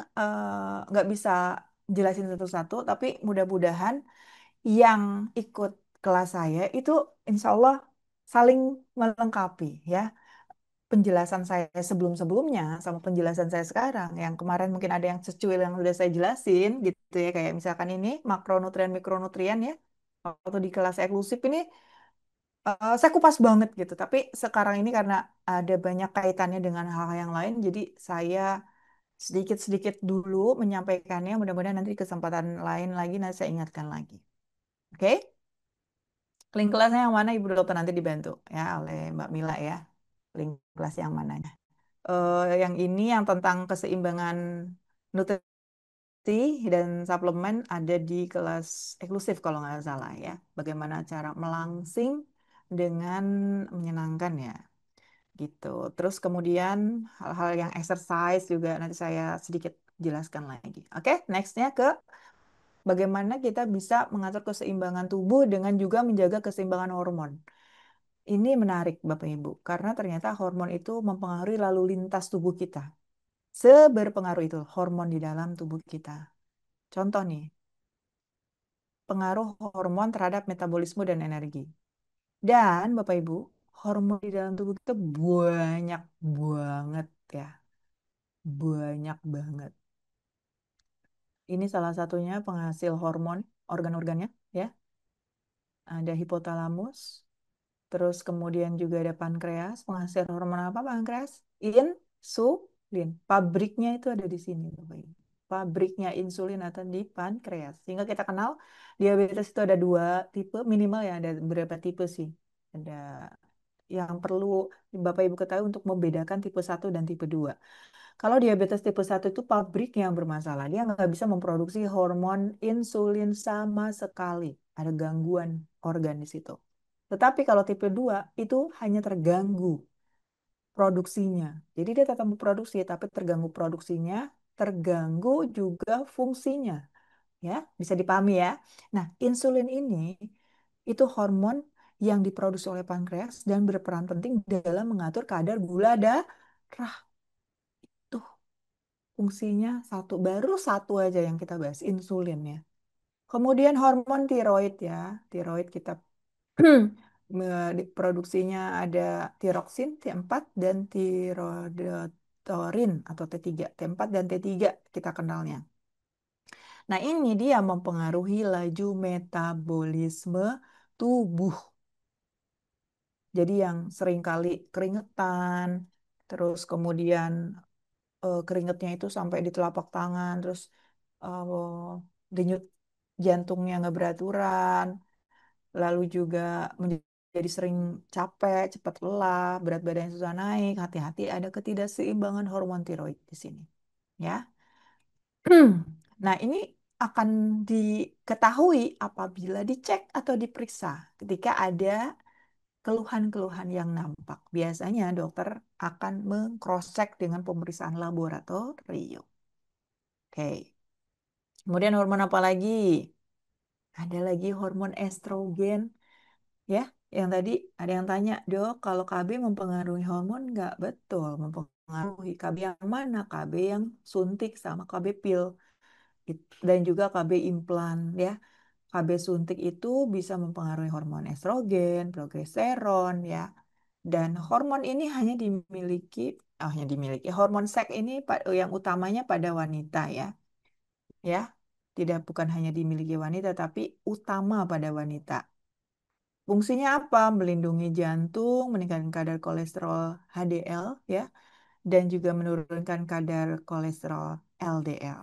nggak bisa jelasin satu-satu, tapi mudah-mudahan yang ikut kelas saya itu insya Allah saling melengkapi ya, penjelasan saya sebelum-sebelumnya sama penjelasan saya sekarang. Yang kemarin mungkin ada yang secuil yang sudah saya jelasin gitu ya, kayak misalkan ini makronutrien mikronutrien ya. Waktu di kelas eksklusif ini saya kupas banget gitu. Tapi sekarang ini karena ada banyak kaitannya dengan hal-hal yang lain, jadi saya sedikit-sedikit dulu menyampaikannya. Mudah-mudahan nanti di kesempatan lain lagi nanti saya ingatkan lagi. Oke? Link kelasnya yang mana Ibu Dokter nanti dibantu ya oleh Mbak Mila ya. Link kelas yang mananya? Yang ini yang tentang keseimbangan nutrisi dan suplemen ada di kelas eksklusif kalau nggak salah ya. Bagaimana cara melangsing dengan menyenangkan ya gitu. Terus kemudian hal-hal yang exercise juga nanti saya sedikit jelaskan lagi. Oke, nextnya ke bagaimana kita bisa mengatur keseimbangan tubuh dengan juga menjaga keseimbangan hormon. Ini menarik Bapak Ibu, karena ternyata hormon itu mempengaruhi lalu lintas tubuh kita. Seberpengaruh itu hormon di dalam tubuh kita. Contoh nih, pengaruh hormon terhadap metabolisme dan energi. Dan Bapak Ibu, hormon di dalam tubuh kita banyak banget ya. Banyak banget. Ini salah satunya penghasil hormon organ-organnya ya. Ada hipotalamus, terus kemudian juga ada pankreas, penghasil hormon apa pankreas? Insulin. insulin. Pabriknya itu ada di sini, Bapak Ibu. Pabriknya insulin ada di pankreas. Sehingga kita kenal diabetes itu ada dua tipe, minimal ya ada beberapa tipe sih. Ada yang perlu Bapak Ibu ketahui untuk membedakan tipe satu dan tipe 2. Kalau diabetes tipe satu itu pabrik yang bermasalah. Dia nggak bisa memproduksi hormon insulin sama sekali. Ada gangguan organ di situ. Tetapi kalau tipe 2 itu hanya terganggu produksinya. Jadi dia tetap memproduksi, tapi terganggu produksinya, terganggu juga fungsinya. Ya, bisa dipahami ya. Nah, insulin ini itu hormon yang diproduksi oleh pankreas dan berperan penting dalam mengatur kadar gula darah. Tuh, fungsinya satu, baru satu aja yang kita bahas, insulin ya. Kemudian hormon tiroid ya. Tiroid kita produksinya ada tiroksin T4 dan tirodotorin atau T3. T4 dan T3 kita kenalnya. Nah, ini dia mempengaruhi laju metabolisme tubuh. Jadi yang seringkali keringetan, terus kemudian keringetnya itu sampai di telapak tangan, terus denyut jantungnya nggak beraturan, lalu juga menjadi sering capek, cepat lelah, berat badan susah naik, hati-hati ada ketidakseimbangan hormon tiroid di sini. Ya. Nah, ini akan diketahui apabila dicek atau diperiksa ketika ada keluhan-keluhan yang nampak. Biasanya dokter akan meng-cross-check dengan pemeriksaan laboratorium. Oke. Kemudian hormon apa lagi? Ada lagi hormon estrogen. Ya, yang tadi ada yang tanya, dok, kalau KB mempengaruhi hormon nggak? Betul, mempengaruhi. KB yang mana? KB yang suntik sama KB pil. Dan juga KB implan, ya. KB suntik itu bisa mempengaruhi hormon estrogen, progesteron, ya. Dan hormon ini hanya dimiliki. Hormon seks ini yang utamanya pada wanita, ya. Ya, tidak bukan hanya dimiliki wanita, tapi utama pada wanita. Fungsinya apa? Melindungi jantung, meningkatkan kadar kolesterol HDL, ya, dan juga menurunkan kadar kolesterol LDL.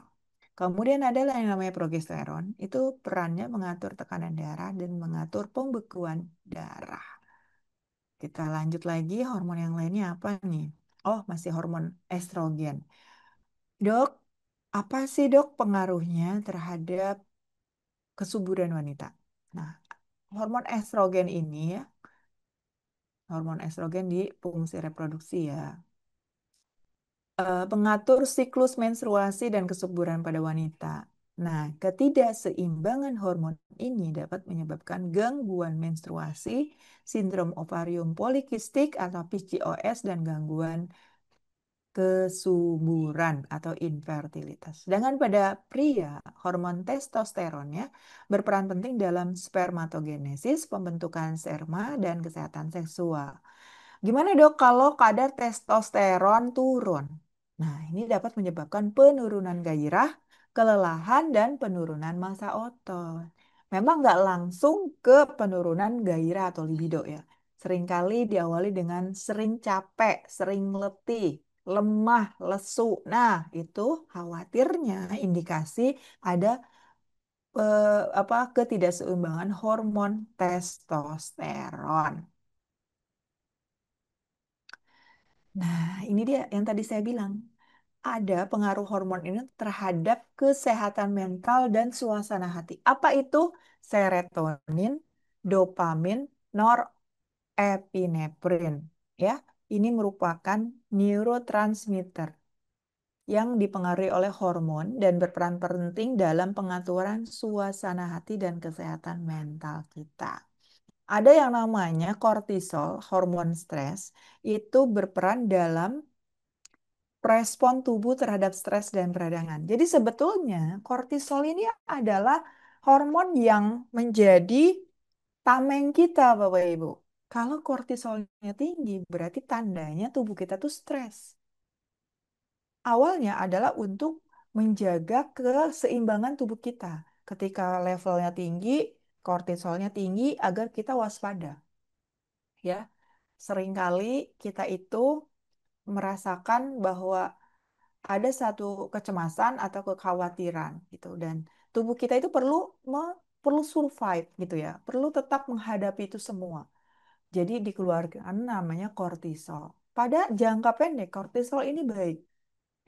Kemudian ada yang namanya progesteron, itu perannya mengatur tekanan darah dan mengatur pembekuan darah. Kita lanjut lagi, hormon yang lainnya apa nih? Oh, masih hormon estrogen. Dok, apa sih dok pengaruhnya terhadap kesuburan wanita? Nah, hormon estrogen ini ya, hormon estrogen di fungsi reproduksi ya, pengatur siklus menstruasi dan kesuburan pada wanita. Nah, ketidakseimbangan hormon ini dapat menyebabkan gangguan menstruasi, sindrom ovarium polikistik atau PCOS, dan gangguan kesuburan atau infertilitas. Sedangkan pada pria, hormon testosteronnya berperan penting dalam spermatogenesis, pembentukan sperma, dan kesehatan seksual. Gimana dok kalau kadar testosteron turun? Nah, ini dapat menyebabkan penurunan gairah, kelelahan, dan penurunan massa otot. Memang nggak langsung ke penurunan gairah atau libido ya. Seringkali diawali dengan sering capek, sering letih, lemah, lesu. Nah, itu khawatirnya indikasi ada ketidakseimbangan hormon testosteron. Nah, ini dia yang tadi saya bilang. Ada pengaruh hormon ini terhadap kesehatan mental dan suasana hati. Apa itu? Serotonin, dopamin, norepinefrin. Ya, ini merupakan neurotransmitter yang dipengaruhi oleh hormon dan berperan penting dalam pengaturan suasana hati dan kesehatan mental kita. Ada yang namanya kortisol, hormon stres, itu berperan dalam respon tubuh terhadap stres dan peradangan. Jadi sebetulnya kortisol ini adalah hormon yang menjadi tameng kita, Bapak Ibu. Kalau kortisolnya tinggi, berarti tandanya tubuh kita tuh stres. Awalnya adalah untuk menjaga keseimbangan tubuh kita. Ketika levelnya tinggi, kortisolnya tinggi agar kita waspada. Ya, seringkali kita itu merasakan bahwa ada satu kecemasan atau kekhawatiran gitu, dan tubuh kita itu perlu survive gitu ya, perlu tetap menghadapi itu semua. Jadi dikeluarkan namanya kortisol. Pada jangka pendek kortisol ini baik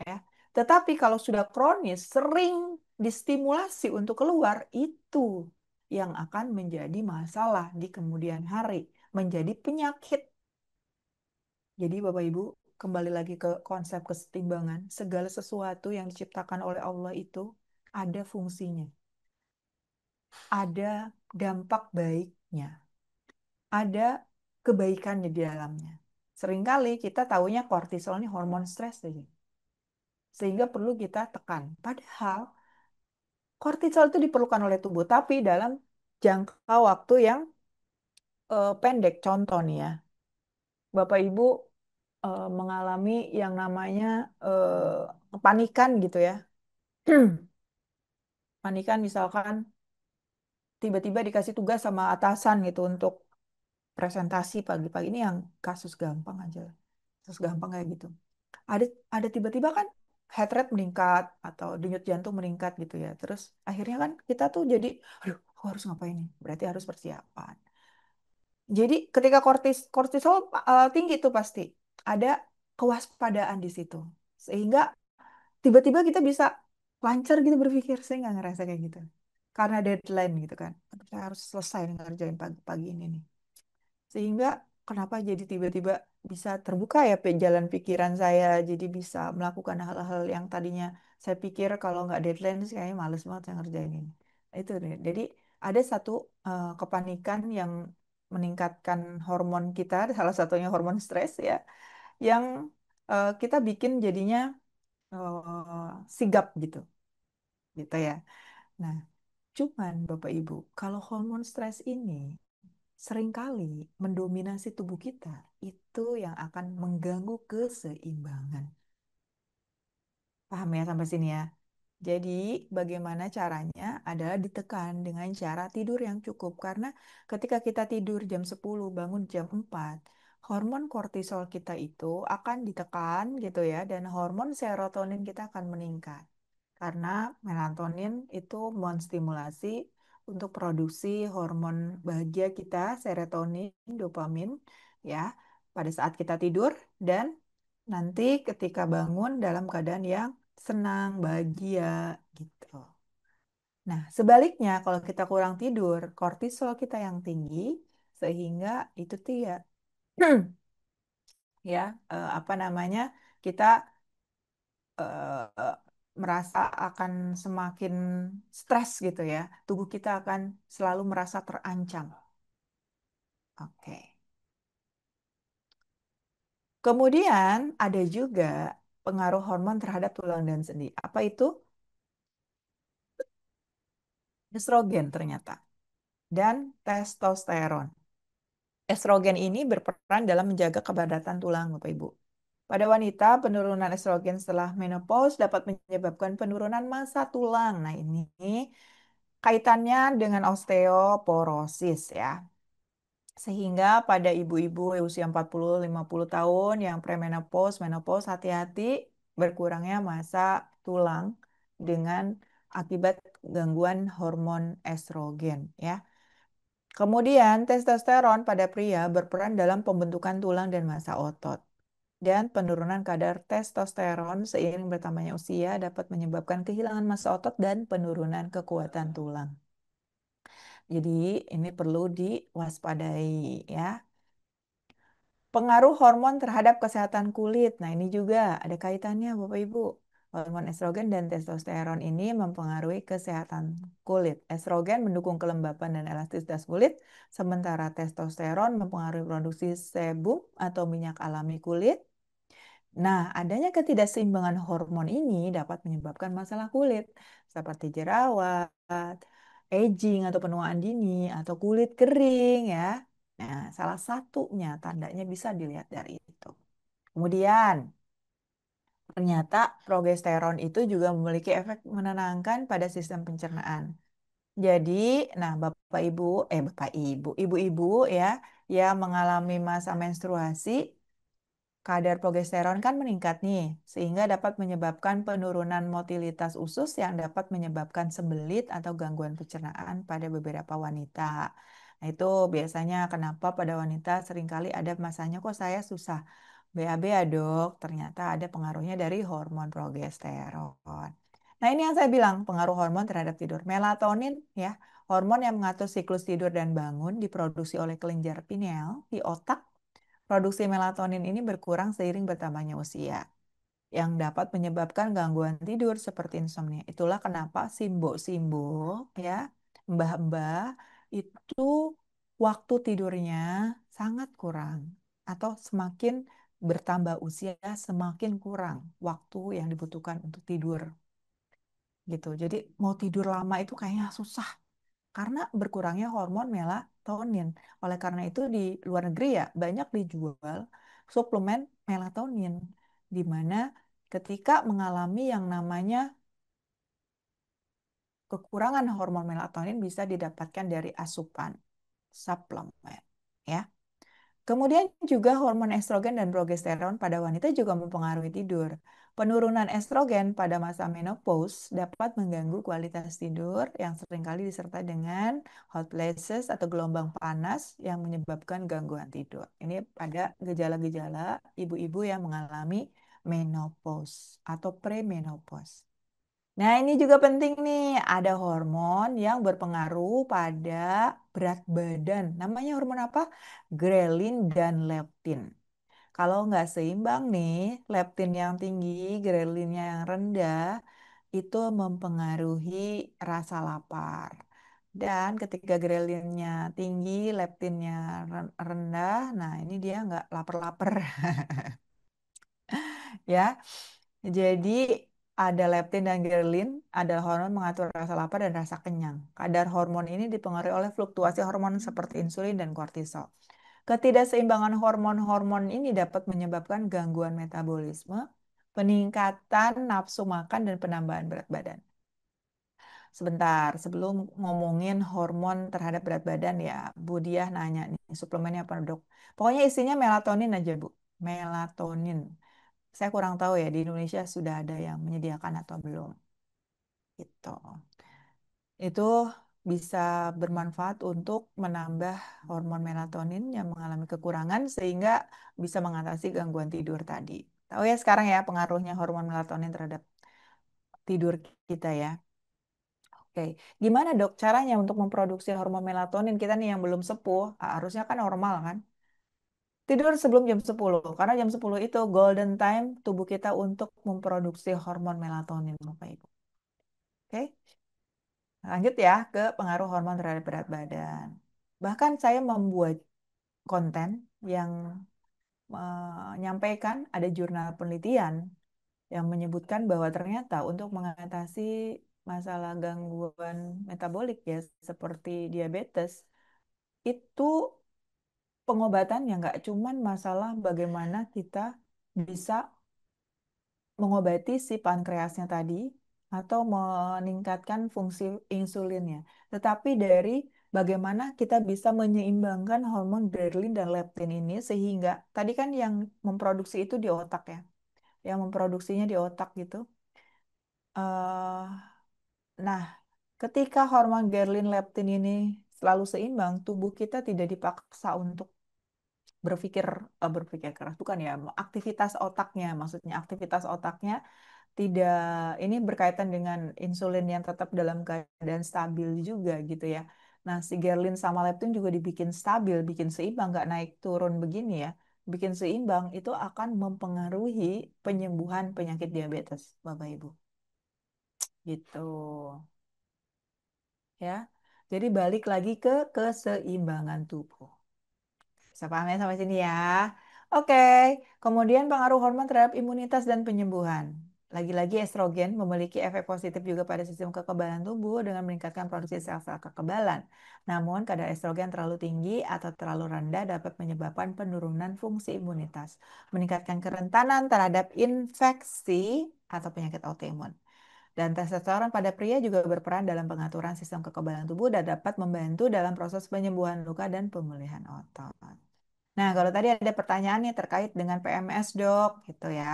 ya. Tetapi kalau sudah kronis, sering distimulasi untuk keluar, itu yang akan menjadi masalah di kemudian hari, menjadi penyakit. Jadi Bapak Ibu, kembali lagi ke konsep kesetimbangan. Segala sesuatu yang diciptakan oleh Allah itu ada fungsinya, ada dampak baiknya, ada kebaikannya di dalamnya. Seringkali kita taunya kortisol ini hormon stres saja, sehingga perlu kita tekan. Padahal kortisol itu diperlukan oleh tubuh, tapi dalam jangka waktu yang pendek. Contoh nih ya, Bapak Ibu mengalami yang namanya kepanikan gitu ya. Panikan misalkan tiba-tiba dikasih tugas sama atasan gitu untuk presentasi pagi-pagi, ini yang kasus gampang aja lah. Kasus gampang kayak gitu. Ada ada tiba-tiba kan heart rate meningkat atau denyut jantung meningkat gitu ya. Terus akhirnya kan kita tuh jadi, aduh, aku harus ngapain nih? Berarti harus persiapan. Jadi ketika kortisol tinggi itu pasti ada kewaspadaan di situ. Sehingga tiba-tiba kita bisa lancar gitu berpikir. Saya nggak ngerasa kayak gitu. Karena deadline gitu kan. Aduh, saya harus selesai nih ngerjain pagi-pagi ini nih. Sehingga kenapa jadi tiba-tiba bisa terbuka ya jalan pikiran saya. Jadi bisa melakukan hal-hal yang tadinya saya pikir kalau nggak deadline sih kayaknya males banget saya ngerjain ini. Itu deh. Jadi ada satu kepanikan yang meningkatkan hormon kita, salah satunya hormon stres ya, yang kita bikin jadinya sigap gitu, gitu ya. Nah, cuman Bapak Ibu, kalau hormon stres ini seringkali mendominasi tubuh kita, itu yang akan mengganggu keseimbangan. Paham ya sampai sini ya? Jadi, bagaimana caranya adalah ditekan dengan cara tidur yang cukup. Karena ketika kita tidur jam 10 bangun jam 4, hormon kortisol kita itu akan ditekan gitu ya, dan hormon serotonin kita akan meningkat. Karena melatonin itu menstimulasi untuk produksi hormon bahagia kita, serotonin, dopamin, ya, pada saat kita tidur, dan nanti ketika bangun dalam keadaan yang senang, bahagia, gitu. Nah, sebaliknya kalau kita kurang tidur, kortisol kita yang tinggi, sehingga itu tidak, ya, apa namanya, kita eh, merasa akan semakin stres gitu ya. Tubuh kita akan selalu merasa terancam. Oke. Kemudian ada juga pengaruh hormon terhadap tulang dan sendi. Apa itu? Estrogen ternyata. Dan testosteron. Estrogen ini berperan dalam menjaga kepadatan tulang, Bapak Ibu. Pada wanita, penurunan estrogen setelah menopause dapat menyebabkan penurunan massa tulang. Nah, ini kaitannya dengan osteoporosis ya. Sehingga pada ibu-ibu usia 40-50 tahun yang premenopause, menopause, hati-hati berkurangnya massa tulang dengan akibat gangguan hormon estrogen ya. Kemudian testosteron pada pria berperan dalam pembentukan tulang dan massa otot. Dan penurunan kadar testosteron seiring bertambahnya usia dapat menyebabkan kehilangan massa otot dan penurunan kekuatan tulang. Jadi ini perlu diwaspadai ya. Pengaruh hormon terhadap kesehatan kulit. Nah, ini juga ada kaitannya Bapak Ibu. Hormon estrogen dan testosteron ini mempengaruhi kesehatan kulit. Estrogen mendukung kelembapan dan elastisitas kulit, sementara testosteron mempengaruhi produksi sebum atau minyak alami kulit. Nah, adanya ketidakseimbangan hormon ini dapat menyebabkan masalah kulit seperti jerawat, aging atau penuaan dini, atau kulit kering ya. Nah, salah satunya tandanya bisa dilihat dari itu. Kemudian, ternyata progesteron itu juga memiliki efek menenangkan pada sistem pencernaan. Jadi, nah Bapak Ibu, ibu-ibu ya yang mengalami masa menstruasi kadar progesteron kan meningkat nih, sehingga dapat menyebabkan penurunan motilitas usus yang dapat menyebabkan sembelit atau gangguan pencernaan pada beberapa wanita. Nah, itu biasanya kenapa pada wanita seringkali ada masanya kok saya susah BAB ya dok, ternyata ada pengaruhnya dari hormon progesteron. Nah, ini yang saya bilang pengaruh hormon terhadap tidur. Melatonin ya, hormon yang mengatur siklus tidur dan bangun diproduksi oleh kelenjar pineal di otak. Produksi melatonin ini berkurang seiring bertambahnya usia, yang dapat menyebabkan gangguan tidur seperti insomnia. Itulah kenapa simbo-simbo ya, mbah-mbah itu waktu tidurnya sangat kurang atau semakin bertambah usia semakin kurang waktu yang dibutuhkan untuk tidur gitu. Jadi mau tidur lama itu kayaknya susah karena berkurangnya hormon melatonin. Oleh karena itu di luar negeri ya banyak dijual suplemen melatonin di mana ketika mengalami yang namanya kekurangan hormon melatonin bisa didapatkan dari asupan suplemen ya. Kemudian juga hormon estrogen dan progesteron pada wanita juga mempengaruhi tidur. Penurunan estrogen pada masa menopause dapat mengganggu kualitas tidur yang seringkali disertai dengan hot flashes atau gelombang panas yang menyebabkan gangguan tidur. Ini pada gejala-gejala ibu-ibu yang mengalami menopause atau premenopause. Nah, ini juga penting nih, ada hormon yang berpengaruh pada berat badan. Namanya hormon apa? Grelin dan leptin. Kalau nggak seimbang nih, leptin yang tinggi, grelinnya yang rendah, itu mempengaruhi rasa lapar. Dan ketika grelinnya tinggi, leptinnya rendah, nah ini dia nggak lapar-lapar ya. Jadi ada leptin dan grelin, ada hormon mengatur rasa lapar dan rasa kenyang. Kadar hormon ini dipengaruhi oleh fluktuasi hormon seperti insulin dan kortisol. Ketidakseimbangan hormon-hormon ini dapat menyebabkan gangguan metabolisme, peningkatan nafsu makan, dan penambahan berat badan. Sebentar, sebelum ngomongin hormon terhadap berat badan ya, Bu Diah nanya nih, suplemennya apa dok? Pokoknya isinya melatonin aja Bu, melatonin. Saya kurang tahu ya di Indonesia sudah ada yang menyediakan atau belum. Gitu. Itu bisa bermanfaat untuk menambah hormon melatonin yang mengalami kekurangan sehingga bisa mengatasi gangguan tidur tadi. Tahu ya sekarang ya pengaruhnya hormon melatonin terhadap tidur kita ya. Oke, gimana dok caranya untuk memproduksi hormon melatonin kita nih yang belum sepuh, harusnya kan normal kan? Tidur sebelum jam 10 karena jam 10 itu golden time tubuh kita untuk memproduksi hormon melatonin, Bapak Ibu. Oke, lanjut ya ke pengaruh hormon terhadap berat badan. Bahkan saya membuat konten yang menyampaikan ada jurnal penelitian yang menyebutkan bahwa ternyata untuk mengatasi masalah gangguan metabolik ya seperti diabetes itu pengobatannya nggak cuman masalah bagaimana kita bisa mengobati si pankreasnya tadi atau meningkatkan fungsi insulinnya, tetapi dari bagaimana kita bisa menyeimbangkan hormon ghrelin dan leptin ini sehingga tadi kan yang memproduksi itu di otak ya, yang memproduksinya di otak gitu. eh nah, ketika hormon ghrelin leptin ini selalu seimbang, tubuh kita tidak dipaksa untuk berpikir keras bukan ya aktivitas otaknya maksudnya aktivitas otaknya tidak ini berkaitan dengan insulin yang tetap dalam keadaan stabil juga gitu ya. Nah, si Gerlin sama leptin juga dibikin stabil, bikin seimbang, nggak naik turun begini ya. Bikin seimbang itu akan mempengaruhi penyembuhan penyakit diabetes, Bapak Ibu. Gitu ya. Jadi balik lagi ke keseimbangan tubuh. Bisa paham ya sampai sini ya. Oke, kemudian pengaruh hormon terhadap imunitas dan penyembuhan. Lagi-lagi estrogen memiliki efek positif juga pada sistem kekebalan tubuh dengan meningkatkan produksi sel-sel kekebalan. Namun, kadar estrogen terlalu tinggi atau terlalu rendah dapat menyebabkan penurunan fungsi imunitas, meningkatkan kerentanan terhadap infeksi atau penyakit autoimun. Dan testosteron pada pria juga berperan dalam pengaturan sistem kekebalan tubuh dan dapat membantu dalam proses penyembuhan luka dan pemulihan otot. Nah, kalau tadi ada pertanyaan nih terkait dengan PMS, Dok, gitu ya.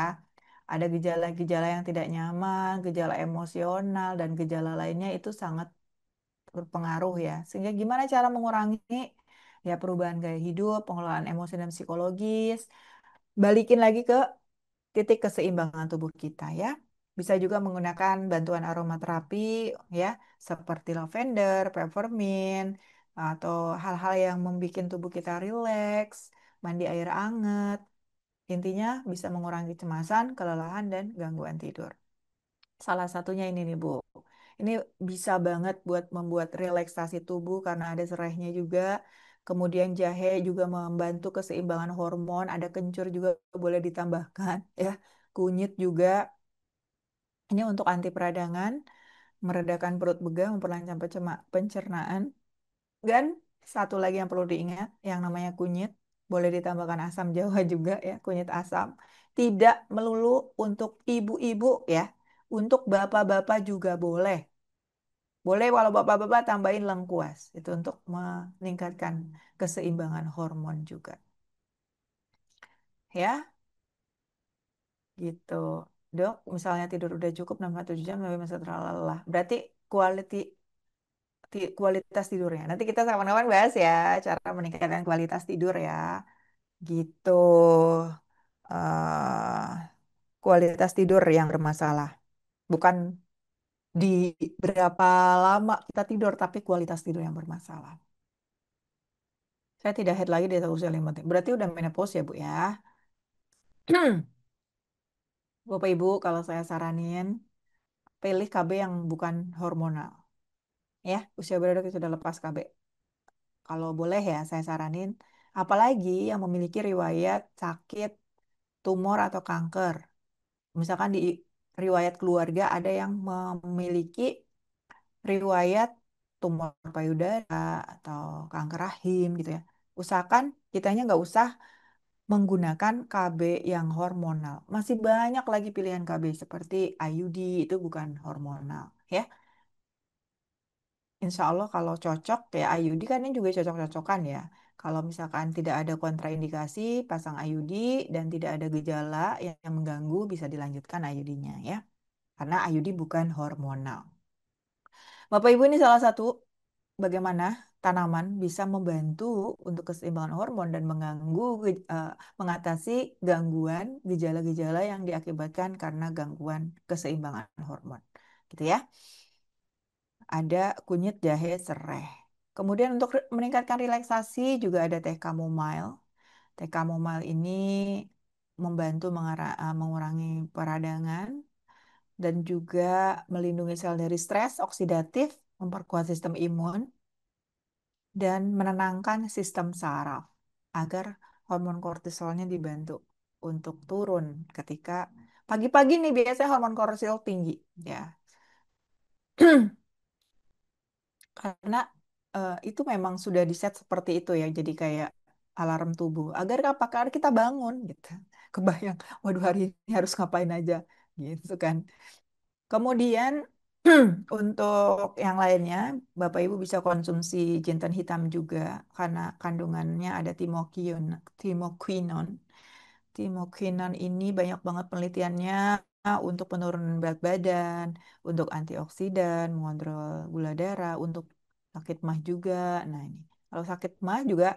Ada gejala-gejala yang tidak nyaman, gejala emosional, dan gejala lainnya itu sangat berpengaruh ya. Sehingga gimana cara mengurangi ya perubahan gaya hidup, pengelolaan emosi dan psikologis, balikin lagi ke titik keseimbangan tubuh kita ya. Bisa juga menggunakan bantuan aromaterapi ya, seperti lavender, peppermint, atau hal-hal yang membuat tubuh kita rileks, mandi air hangat. Intinya bisa mengurangi kecemasan, kelelahan, dan gangguan tidur. Salah satunya ini nih Bu. Ini bisa banget buat membuat relaksasi tubuh karena ada serainya juga. Kemudian jahe juga membantu keseimbangan hormon. Ada kencur juga boleh ditambahkan ya. Kunyit juga. Ini untuk anti peradangan, meredakan perut begang, memperlancar pencernaan. Dan satu lagi yang perlu diingat, yang namanya kunyit. Boleh ditambahkan asam jawa juga ya, kunyit asam. Tidak melulu untuk ibu-ibu ya. Untuk bapak-bapak juga boleh. Boleh kalau bapak-bapak tambahin lengkuas. Itu untuk meningkatkan keseimbangan hormon juga. Ya, gitu. Dok, misalnya tidur udah cukup 6-7 jam tapi masih terlalu lelah. Berarti kualitas tidurnya. Nanti kita kapan-kapan bahas ya cara meningkatkan kualitas tidur ya. Gitu. eh Kualitas tidur yang bermasalah. Bukan di berapa lama kita tidur, tapi kualitas tidur yang bermasalah. Saya tidak head lagi di atas usia 5 tahun. Berarti udah menopause ya, Bu ya. Bapak Ibu, kalau saya saranin, pilih KB yang bukan hormonal. Ya, usia berada kita sudah lepas KB. Kalau boleh ya, saya saranin. Apalagi yang memiliki riwayat sakit, tumor, atau kanker. Misalkan di riwayat keluarga ada yang memiliki riwayat tumor payudara atau kanker rahim gitu ya. Usahakan kitanya nggak usah menggunakan KB yang hormonal. Masih banyak lagi pilihan KB seperti IUD itu bukan hormonal ya. Insya Allah kalau cocok ya IUD kan ini juga cocok-cocokan ya. Kalau misalkan tidak ada kontraindikasi pasang IUD dan tidak ada gejala yang mengganggu bisa dilanjutkan IUD-nya ya. Karena IUD bukan hormonal. Bapak Ibu ini salah satu bagaimana tanaman bisa membantu untuk keseimbangan hormon dan mengatasi gangguan gejala-gejala yang diakibatkan karena gangguan keseimbangan hormon. Gitu ya. Ada kunyit, jahe, serai. Kemudian untuk meningkatkan relaksasi juga ada teh chamomile. Teh chamomile ini membantu mengurangi peradangan dan juga melindungi sel dari stres oksidatif, memperkuat sistem imun, dan menenangkan sistem saraf agar hormon kortisolnya dibantu untuk turun ketika pagi-pagi nih biasanya hormon kortisol tinggi ya. Karena itu memang sudah diset seperti itu ya, jadi kayak alarm tubuh agar apa? Karena kita bangun gitu. Kebayang, waduh hari ini harus ngapain aja gitu kan. Kemudian untuk yang lainnya, Bapak Ibu bisa konsumsi jinten hitam juga karena kandungannya ada timokinon. Timokinon ini banyak banget penelitiannya untuk penurunan berat badan, untuk antioksidan, mengontrol gula darah, untuk sakit mah juga. Nah ini, kalau sakit mah juga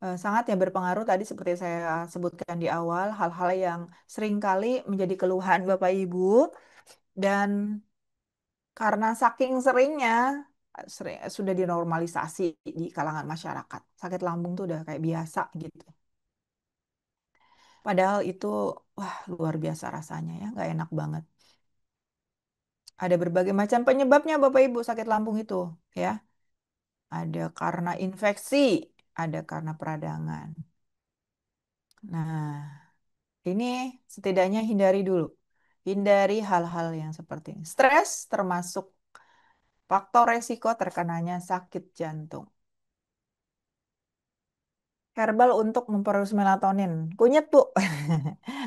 sangat yang berpengaruh tadi seperti saya sebutkan di awal, hal-hal yang seringkali menjadi keluhan Bapak Ibu dan karena saking seringnya sudah dinormalisasi di kalangan masyarakat. Sakit lambung tuh udah kayak biasa gitu. Padahal itu wah luar biasa rasanya ya, nggak enak banget. Ada berbagai macam penyebabnya Bapak Ibu sakit lambung itu ya. Ada karena infeksi, ada karena peradangan. Nah, ini setidaknya hindari dulu. Hindari hal-hal yang seperti ini. Stres termasuk faktor resiko terkenanya sakit jantung. Herbal untuk memproduksi melatonin. Kunyit, Bu.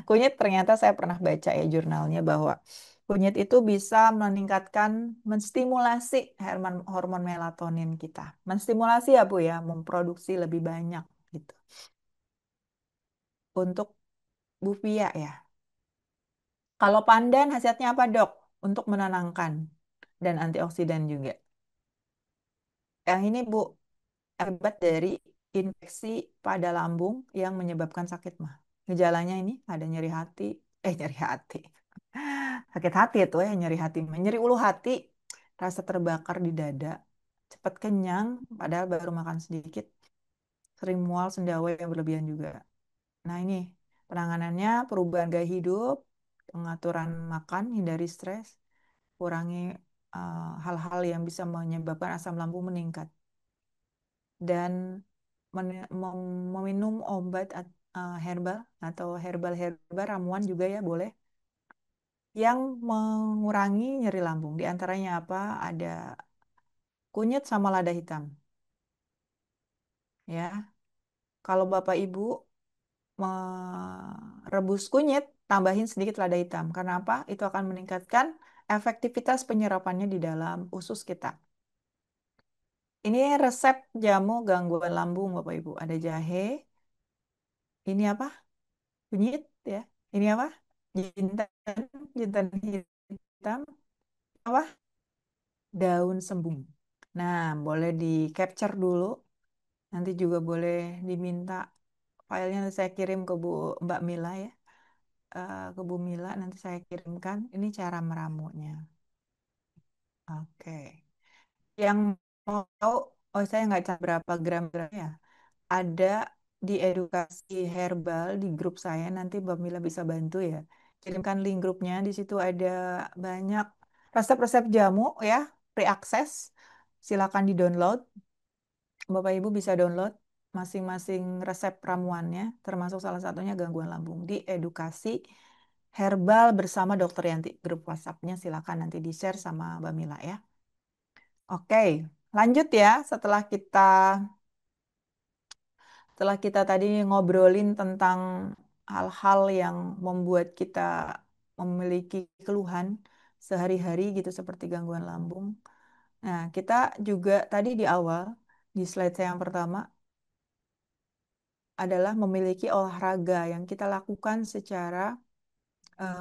Kunyit ternyata saya pernah baca ya jurnalnya bahwa kunyit itu bisa meningkatkan, menstimulasi hormon hormon melatonin kita. Menstimulasi ya, Bu ya, memproduksi lebih banyak gitu. untuk Bu Pia ya. Kalau pandan khasiatnya apa, Dok? Untuk menenangkan dan antioksidan juga. Yang ini, Bu, akibat dari infeksi pada lambung yang menyebabkan sakit mah. Gejalanya ini ada nyeri hati, nyeri hati. Sakit hati itu ya, nyeri hati, mah. Nyeri ulu hati, rasa terbakar di dada, cepat kenyang, padahal baru makan sedikit, sering mual, sendawa yang berlebihan juga. Nah ini penanganannya perubahan gaya hidup, pengaturan makan, hindari stres, kurangi hal-hal yang bisa menyebabkan asam lambung meningkat, dan meminum obat herbal atau herbal ramuan juga ya boleh, yang mengurangi nyeri lambung. Di antaranya apa? Ada kunyit sama lada hitam. Ya, kalau Bapak Ibu merebus kunyit, tambahin sedikit lada hitam. Karena apa? Itu akan meningkatkan efektivitas penyerapannya di dalam usus kita. Ini resep jamu gangguan lambung, Bapak Ibu. Ada jahe, ini apa? Kunyit ya. Ini apa? Jinten, jinten hitam, apa? Daun sembung. Nah, boleh di capture dulu. Nanti juga boleh diminta filenya, nanti saya kirim ke Mbak Mila ya. Ke Bu Mila nanti saya kirimkan. Ini cara meramunya. Oke. Yang mau tahu, oh saya nggak catat berapa gram-gramnya. Ada di edukasi herbal di grup saya. Nanti Mbak Mila bisa bantu ya. Kirimkan link grupnya. Di situ ada banyak resep-resep jamu ya, free access. Silakan di-download. Bapak Ibu bisa download masing-masing resep ramuannya, termasuk salah satunya gangguan lambung di edukasi herbal bersama Dokter Yanti. Grup WhatsApp-nya silakan nanti di-share sama Mbak Mila ya. Oke, lanjut ya. Setelah kita tadi ngobrolin tentang hal-hal yang membuat kita memiliki keluhan sehari-hari gitu seperti gangguan lambung. Nah, kita juga tadi di awal di slide saya yang pertama adalah memiliki olahraga yang kita lakukan secara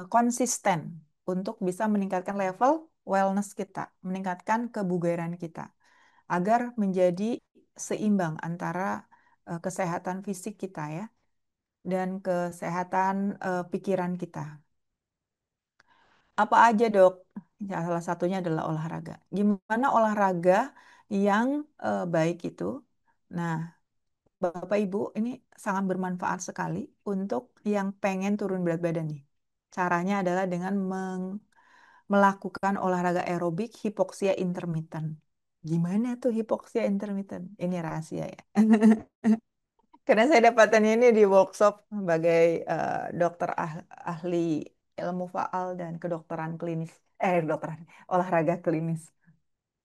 konsisten untuk bisa meningkatkan level wellness kita, meningkatkan kebugaran kita, agar menjadi seimbang antara kesehatan fisik kita ya dan kesehatan pikiran kita. Apa aja, Dok? Ya, salah satunya adalah olahraga. Gimana olahraga yang baik itu? Nah, Bapak Ibu, ini sangat bermanfaat sekali untuk yang pengen turun berat badan nih. Caranya adalah dengan melakukan olahraga aerobik hipoksia intermittent. Gimana tuh hipoksia intermittent? Ini rahasia ya. Karena saya dapatnya ini di workshop sebagai dokter ahli ilmu faal dan kedokteran klinis. Kedokteran olahraga klinis.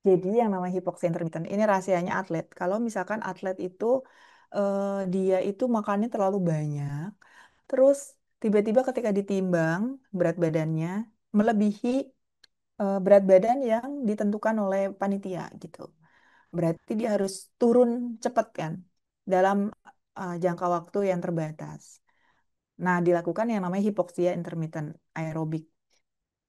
Jadi yang namanya hipoksia intermittent ini rahasianya atlet. Kalau misalkan atlet itu dia itu makannya terlalu banyak, terus tiba-tiba ketika ditimbang berat badannya melebihi berat badan yang ditentukan oleh panitia gitu. Berarti dia harus turun cepat kan dalam jangka waktu yang terbatas. Nah, dilakukan yang namanya hipoksia intermittent aerobik.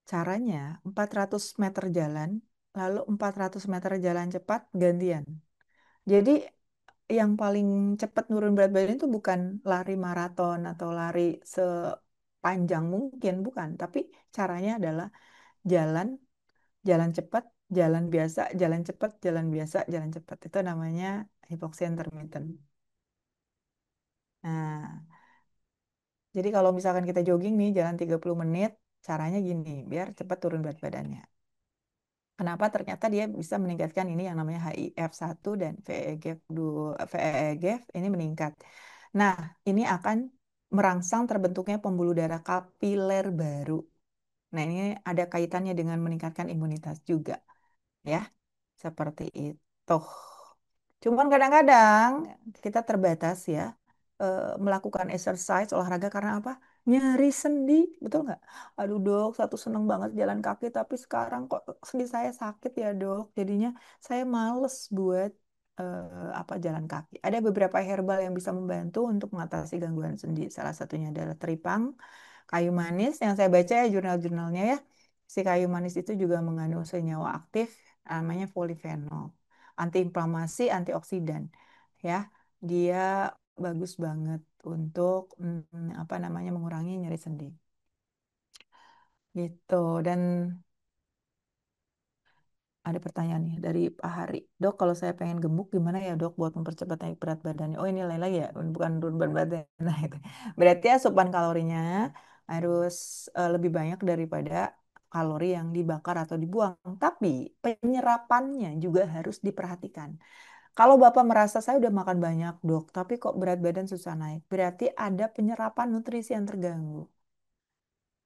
Caranya 400 meter jalan, lalu 400 meter jalan cepat gantian. Jadi yang paling cepat nurun berat badan itu bukan lari maraton atau lari sepanjang mungkin, bukan. Tapi caranya adalah jalan, jalan cepat, jalan biasa, jalan cepat, jalan biasa, jalan cepat. Itu namanya hipoksia intermittent. Nah, jadi kalau misalkan kita jogging nih, jalan 30 menit, caranya gini, biar cepat turun berat badannya. Kenapa? Ternyata dia bisa meningkatkan ini yang namanya HIF1 dan VEGF ini meningkat. Nah, ini akan merangsang terbentuknya pembuluh darah kapiler baru. Nah, ini ada kaitannya dengan meningkatkan imunitas juga, ya. Seperti itu. Cuman kadang-kadang kita terbatas ya melakukan exercise, olahraga karena apa? Nyeri sendi, betul nggak? Aduh dok, satu seneng banget jalan kaki, tapi sekarang kok sendi saya sakit ya dok. Jadinya saya males buat apa jalan kaki. Ada beberapa herbal yang bisa membantu untuk mengatasi gangguan sendi. Salah satunya adalah teripang, kayu manis yang saya baca ya jurnal-jurnalnya ya. Si kayu manis itu juga mengandung senyawa aktif namanya polifenol, antiinflamasi, antioksidan. Ya, dia bagus banget untuk apa namanya mengurangi nyeri sendi. Gitu. Dan ada pertanyaan nih dari Pak Hari. Dok, kalau saya pengen gemuk gimana ya dok buat mempercepat naik berat badannya? Oh ini lain lagi ya, bukan turun berat badan. Nah itu. Berarti asupan kalorinya harus lebih banyak daripada kalori yang dibakar atau dibuang. Tapi penyerapannya juga harus diperhatikan. Kalau Bapak merasa saya udah makan banyak dok, tapi kok berat badan susah naik, berarti ada penyerapan nutrisi yang terganggu.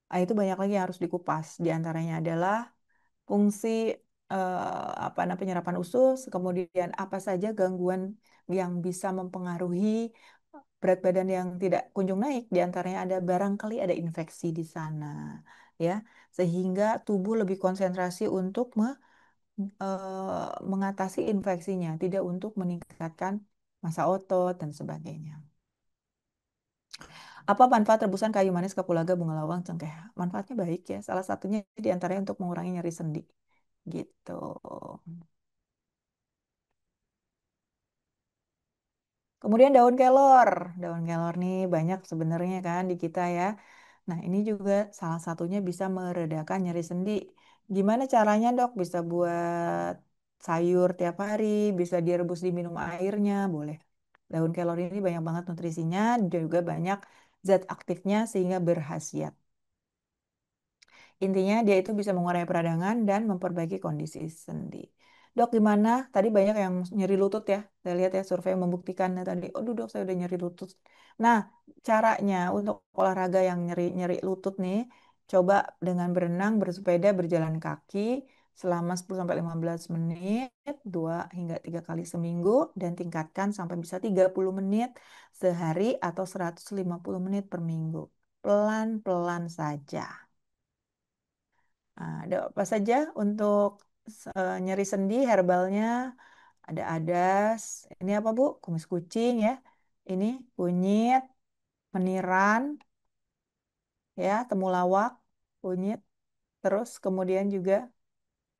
Nah, itu banyak lagi yang harus dikupas. Di antaranya adalah fungsi apa namanya penyerapan usus, kemudian apa saja gangguan yang bisa mempengaruhi berat badan yang tidak kunjung naik, di antaranya ada barangkali ada infeksi di sana, ya, sehingga tubuh lebih konsentrasi untuk mengatasi infeksinya, tidak untuk meningkatkan massa otot dan sebagainya. Apa manfaat rebusan kayu manis, kapulaga, bunga lawang, cengkeh? Manfaatnya baik ya. Salah satunya di antaranya untuk mengurangi nyeri sendi. Gitu. Kemudian daun kelor. Daun kelor nih banyak sebenarnya kan di kita ya. Nah, ini juga salah satunya bisa meredakan nyeri sendi. Gimana caranya, Dok? Bisa buat sayur tiap hari, bisa direbus diminum airnya, boleh. Daun kelor ini banyak banget nutrisinya, juga banyak zat aktifnya sehingga berkhasiat. Intinya dia itu bisa mengurangi peradangan dan memperbaiki kondisi sendi. Dok, gimana? Tadi banyak yang nyeri lutut ya. Saya lihat ya survei membuktikannya tadi. Aduh dok, saya udah nyeri lutut. Nah, caranya untuk olahraga yang nyeri-nyeri lutut nih, coba dengan berenang, bersepeda, berjalan kaki selama 10 sampai 15 menit, 2 hingga 3 kali seminggu, dan tingkatkan sampai bisa 30 menit sehari atau 150 menit per minggu. Pelan-pelan saja. Nah, ada apa saja untuk nyeri sendi herbalnya? Ada adas. Ini apa Bu? Kumis kucing ya. Ini kunyit, meniran, ya, temulawak, kunyit. Terus kemudian juga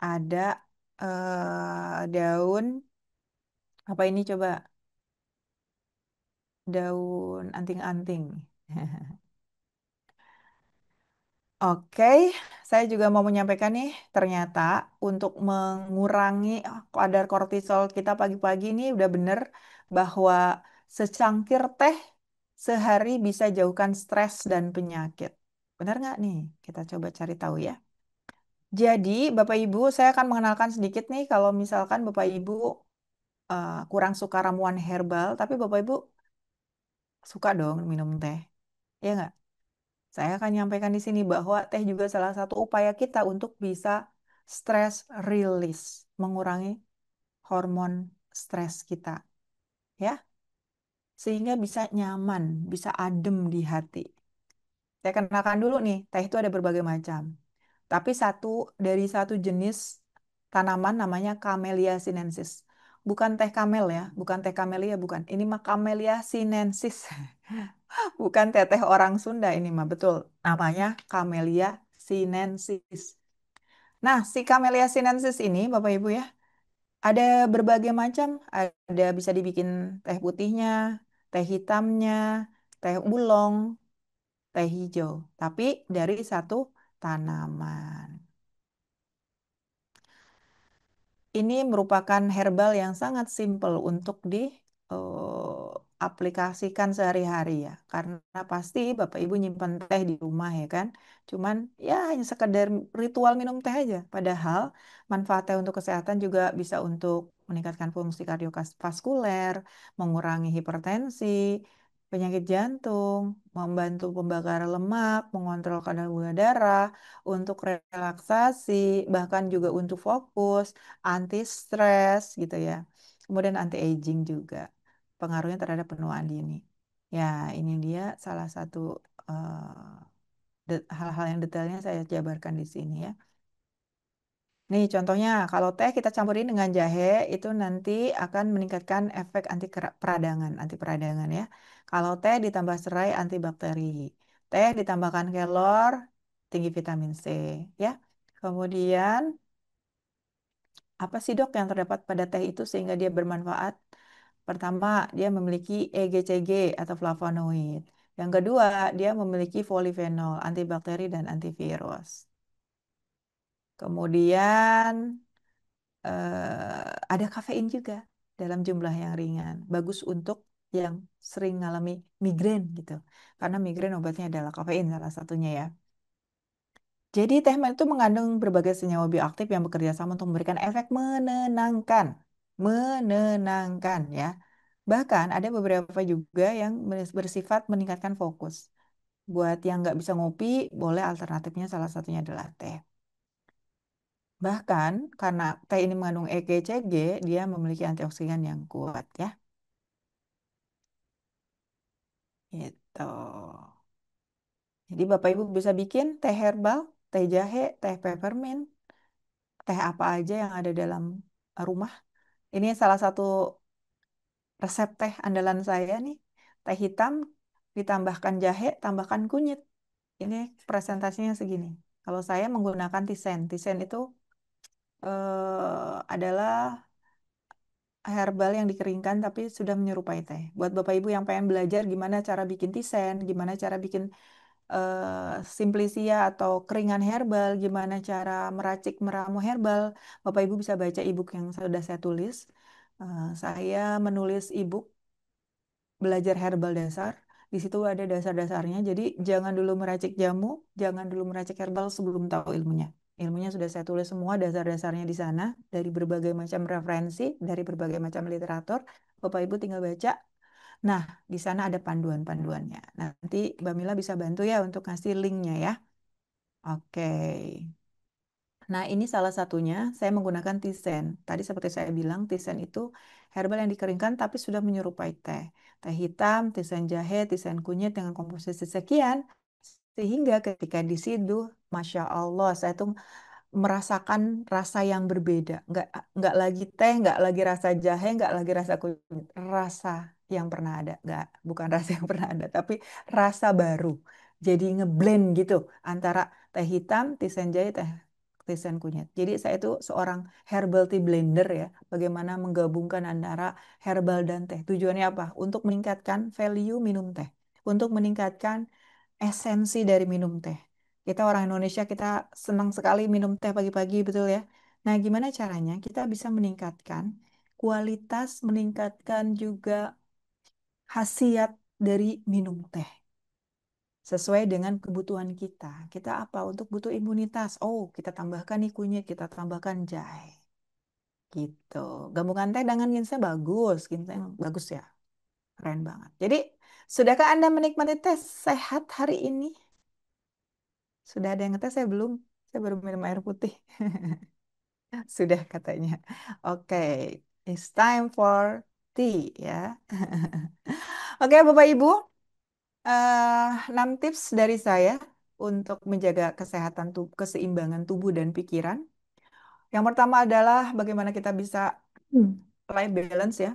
ada daun apa ini coba? Daun anting-anting. Oke, saya juga mau menyampaikan nih, ternyata untuk mengurangi kadar kortisol kita pagi-pagi ini udah bener bahwa secangkir teh sehari bisa jauhkan stres dan penyakit. Benar nggak nih? Kita coba cari tahu ya. Jadi, Bapak Ibu, saya akan mengenalkan sedikit nih kalau misalkan Bapak Ibu kurang suka ramuan herbal, tapi Bapak Ibu suka dong minum teh. Ya nggak? Saya akan nyampaikan di sini bahwa teh juga salah satu upaya kita untuk bisa stress release, mengurangi hormon stres kita, ya, sehingga bisa nyaman, bisa adem di hati. Saya kenalkan dulu nih, teh itu ada berbagai macam. Tapi dari satu jenis tanaman namanya Camellia sinensis. Bukan teh kamel ya, bukan teh kamelia, bukan. Ini mah Camellia sinensis. Bukan teteh orang Sunda ini mah betul. Namanya Camellia sinensis. Nah, si Camellia sinensis ini Bapak Ibu ya, ada berbagai macam. Ada bisa dibikin teh putihnya, teh hitamnya, teh oolong, teh hijau. Tapi dari satu tanaman. Ini merupakan herbal yang sangat simpel untuk aplikasikan sehari-hari ya. Karena pasti Bapak Ibu nyimpan teh di rumah ya kan. Cuman ya hanya sekedar ritual minum teh aja. Padahal manfaatnya untuk kesehatan juga bisa untuk meningkatkan fungsi kardiovaskuler, mengurangi hipertensi, penyakit jantung, membantu pembakaran lemak, mengontrol kadar gula darah, untuk relaksasi, bahkan juga untuk fokus, anti stres gitu ya. Kemudian anti aging juga. Pengaruhnya terhadap penuaan dini. Ya, ini dia salah satu hal-hal yang detailnya saya jabarkan di sini ya. Nih contohnya, kalau teh kita campurin dengan jahe, itu nanti akan meningkatkan efek anti peradangan ya. Kalau teh ditambah serai antibakteri. Teh ditambahkan kelor, tinggi vitamin C ya. Kemudian, apa sih dok yang terdapat pada teh itu sehingga dia bermanfaat? Pertama, dia memiliki EGCG atau flavonoid. Yang kedua, dia memiliki polifenol, antibakteri dan antivirus. Kemudian ada kafein juga dalam jumlah yang ringan. Bagus untuk yang sering mengalami migrain gitu. Karena migrain obatnya adalah kafein salah satunya ya. Jadi teh itu mengandung berbagai senyawa bioaktif yang bekerja sama untuk memberikan efek menenangkan. Menenangkan ya. Bahkan ada beberapa juga yang bersifat meningkatkan fokus. Buat yang nggak bisa ngopi, boleh alternatifnya salah satunya adalah teh. Bahkan karena teh ini mengandung EGCG, dia memiliki antioksidan yang kuat ya. Gitu. Jadi Bapak Ibu bisa bikin teh herbal, teh jahe, teh peppermint, teh apa aja yang ada dalam rumah. Ini salah satu resep teh andalan saya nih. Teh hitam ditambahkan jahe, tambahkan kunyit. Ini presentasinya segini. Kalau saya menggunakan tisen. Tisen itu adalah herbal yang dikeringkan tapi sudah menyerupai teh. Buat Bapak Ibu yang pengen belajar gimana cara bikin tisen, gimana cara bikin simplisia atau keringan herbal, gimana cara meracik meramu herbal, Bapak Ibu bisa baca ebook yang sudah saya tulis. Saya menulis ebook belajar herbal dasar. Di situ ada dasar-dasarnya. Jadi jangan dulu meracik jamu, jangan dulu meracik herbal sebelum tahu ilmunya. Ilmunya sudah saya tulis semua dasar-dasarnya di sana dari berbagai macam referensi, dari berbagai macam literatur. Bapak Ibu tinggal baca. Nah, di sana ada panduan-panduannya. Nanti Mbak Mila bisa bantu ya untuk ngasih linknya ya. Oke. Nah, ini salah satunya saya menggunakan tisen. Tadi seperti saya bilang, tisen itu herbal yang dikeringkan tapi sudah menyerupai teh. Teh hitam, tisen jahe, tisen kunyit dengan komposisi sekian. Sehingga ketika diseduh, Masya Allah, saya tuh merasakan rasa yang berbeda. Nggak lagi teh, nggak lagi rasa jahe, nggak lagi rasa kunyit. Rasa yang pernah ada. Bukan rasa yang pernah ada, tapi rasa baru. Jadi ngeblend gitu antara teh hitam, tisen jahe, tisen kunyit. Jadi saya itu seorang herbal tea blender ya. Bagaimana menggabungkan antara herbal dan teh. Tujuannya apa? Untuk meningkatkan value minum teh. Untuk meningkatkan esensi dari minum teh. Kita orang Indonesia, kita senang sekali minum teh pagi-pagi, betul ya? Nah, gimana caranya kita bisa meningkatkan kualitas, meningkatkan juga khasiat dari minum teh sesuai dengan kebutuhan kita. Kita apa? Untuk butuh imunitas. Oh, kita tambahkan nih kunyit, kita tambahkan jahe. Gitu. Gabungan teh dengan ginseng bagus. Ginseng bagus ya. Keren banget. Jadi, sudahkah Anda menikmati teh sehat hari ini? Sudah ada yang ngetes, saya belum. Saya baru minum air putih. Sudah katanya. Oke, it's time for tea ya. Oke, Bapak Ibu, 6 tips dari saya untuk menjaga kesehatan keseimbangan tubuh dan pikiran. Yang pertama adalah bagaimana kita bisa life balance ya,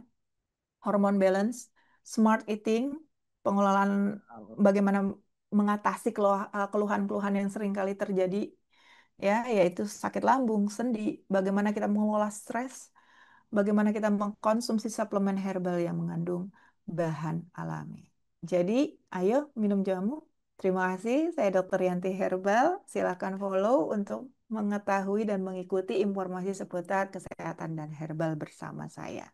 hormon balance, smart eating, pengelolaan bagaimana mengatasi keluhan-keluhan yang sering kali terjadi ya, yaitu sakit lambung, sendi, bagaimana kita mengelola stres, bagaimana kita mengkonsumsi suplemen herbal yang mengandung bahan alami. Jadi, ayo minum jamu. Terima kasih, saya Dr. Yanti Herbal. Silakan follow untuk mengetahui dan mengikuti informasi seputar kesehatan dan herbal bersama saya.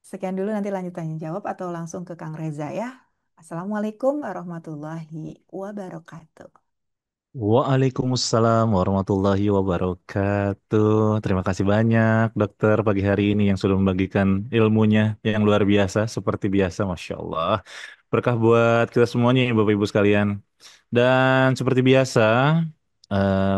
Sekian dulu, nanti lanjut tanya jawab atau langsung ke Kang Reza ya. Assalamualaikum warahmatullahi wabarakatuh. Waalaikumsalam warahmatullahi wabarakatuh. Terima kasih banyak dokter pagi hari ini yang sudah membagikan ilmunya yang luar biasa seperti biasa, Masya Allah. Berkah buat kita semuanya ya Bapak Ibu sekalian. Dan seperti biasa,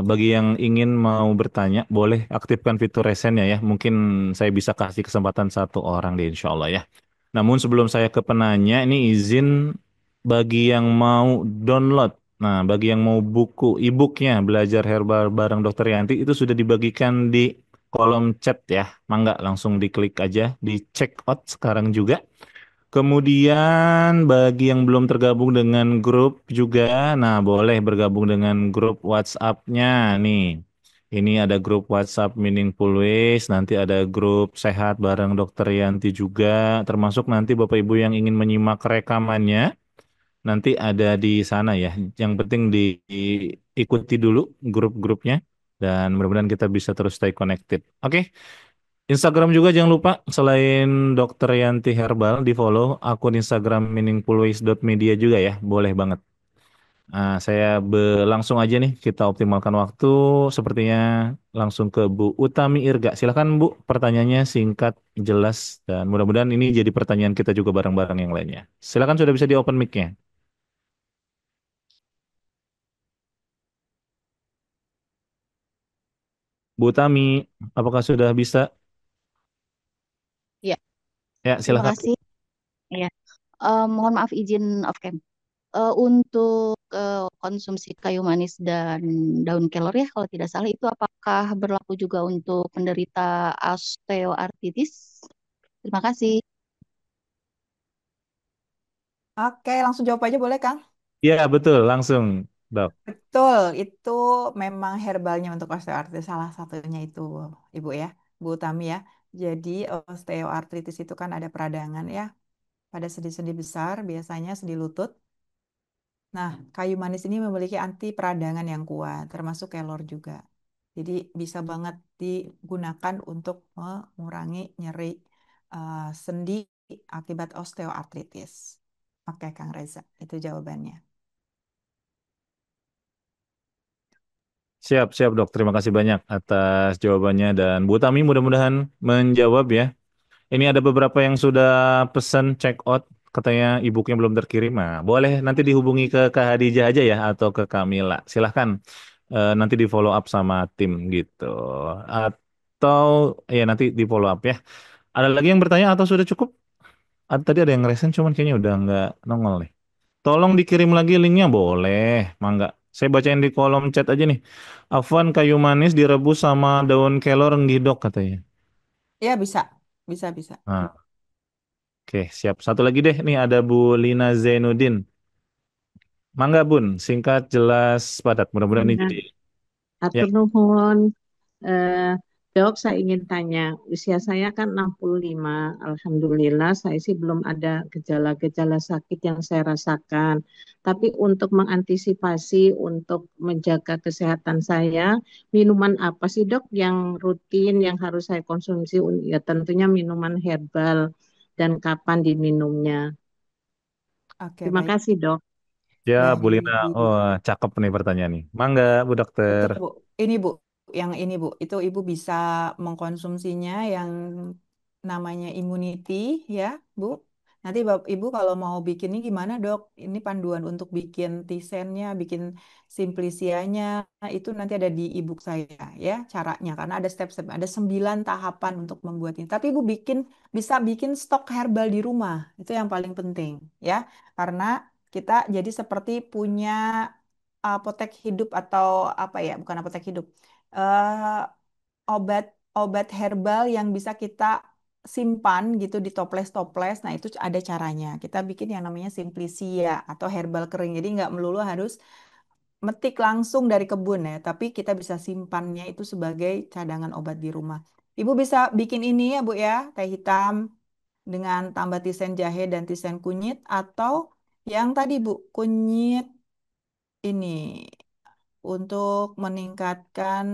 bagi yang ingin mau bertanya, boleh aktifkan fitur resennya ya. Mungkin saya bisa kasih kesempatan satu orang deh insya Allah ya. Namun sebelum saya ke penanya, ini izin bagi yang mau download Nah, bagi yang mau buku e-booknya belajar herbal bareng Dokter Yanti itu sudah dibagikan di kolom chat ya. Mangga langsung diklik aja, di check out sekarang juga. Kemudian bagi yang belum tergabung dengan grup juga, nah boleh bergabung dengan grup WhatsApp-nya nih. Ini ada grup WhatsApp Meaningful Ways, nanti ada grup Sehat bareng Dokter Yanti juga, termasuk nanti Bapak Ibu yang ingin menyimak rekamannya, nanti ada di sana ya. Yang penting diikuti dulu grup-grupnya, dan mudah-mudahan kita bisa terus stay connected. Oke, Instagram juga jangan lupa selain Dokter Yanti Herbal di follow akun Instagram meaningfulways.media juga ya, boleh banget. Nah, langsung aja nih kita optimalkan waktu. Sepertinya langsung ke Bu Utami Irga. Silakan Bu, pertanyaannya singkat, jelas, dan mudah-mudahan ini jadi pertanyaan kita juga bareng-bareng yang lainnya. Silakan sudah bisa di open mic-nya. Bu Utami, apakah sudah bisa? Ya, Ya, terima silakan. kasih. Ya, mohon maaf izin off cam. Untuk konsumsi kayu manis dan daun kelor ya, kalau tidak salah itu apakah berlaku juga untuk penderita osteoartritis? Terima kasih. Oke, langsung jawab aja boleh, Kang? Ya, betul, langsung, Dok. Betul, itu memang herbalnya untuk osteoartritis salah satunya itu, Ibu ya, Bu Utami ya. Jadi osteoartritis itu kan ada peradangan ya, pada sendi-sendi besar, biasanya sendi lutut. Nah, kayu manis ini memiliki anti peradangan yang kuat, termasuk kelor juga. Jadi bisa banget digunakan untuk mengurangi nyeri sendi akibat osteoartritis. Oke, Kang Reza, itu jawabannya. Siap, siap dok. Terima kasih banyak atas jawabannya dan Bu Tami mudah-mudahan menjawab ya. Ini ada beberapa yang sudah pesan check out, katanya e-booknya belum terkirim. Nah, boleh nanti dihubungi ke Kak Hadijah aja ya atau ke Kamila. Silahkan nanti di follow up sama tim gitu. Atau ya nanti di follow up ya. Ada lagi yang bertanya atau sudah cukup? Tadi ada yang resen cuman kayaknya udah nggak nongol nih. Tolong dikirim lagi linknya, boleh, mangga. Saya bacain di kolom chat aja nih. Afwan kayu manis direbus sama daun kelor nggidok katanya. Ya, bisa. Bisa, bisa. Nah, oke, siap. Satu lagi deh, nih ada Bu Lina Zainuddin. Mangga Bun, singkat, jelas, padat. Mudah-mudahan ini Ya, jadi ya. atur nuhun. Eh, Dok, saya ingin tanya, usia saya kan 65. Alhamdulillah, saya sih belum ada gejala-gejala sakit yang saya rasakan. Tapi untuk mengantisipasi, untuk menjaga kesehatan saya, minuman apa sih dok yang rutin, yang harus saya konsumsi? Ya tentunya minuman herbal dan kapan diminumnya. Oke, Terima baik. kasih dok. Ya, Bu Dari Lina. Oh, cakep nih pertanyaan nih. Mangga, Bu Dokter. Betul, Bu. Ini, Bu. Yang ini, Bu. Itu Ibu bisa mengkonsumsinya yang namanya immunity, ya, Bu. Nanti Ibu kalau mau bikinnya gimana, Dok? Ini panduan untuk bikin tisennya, bikin simplisianya, itu nanti ada di ebook saya, ya, caranya. Karena ada step-step, ada 9 tahapan untuk membuat ini. Tapi Ibu bisa bikin stok herbal di rumah. Itu yang paling penting, ya. Karena kita jadi seperti punya apotek hidup atau apa ya, bukan apotek hidup, eh obat obat herbal yang bisa kita simpan gitu di toples-toples. Nah, itu ada caranya. Kita bikin yang namanya simplisia atau herbal kering. Jadi nggak melulu harus metik langsung dari kebun ya, tapi kita bisa simpannya itu sebagai cadangan obat di rumah. Ibu bisa bikin ini ya, Bu ya, teh hitam dengan tambah tisen jahe dan tisen kunyit atau yang tadi Bu, kunyit ini untuk meningkatkan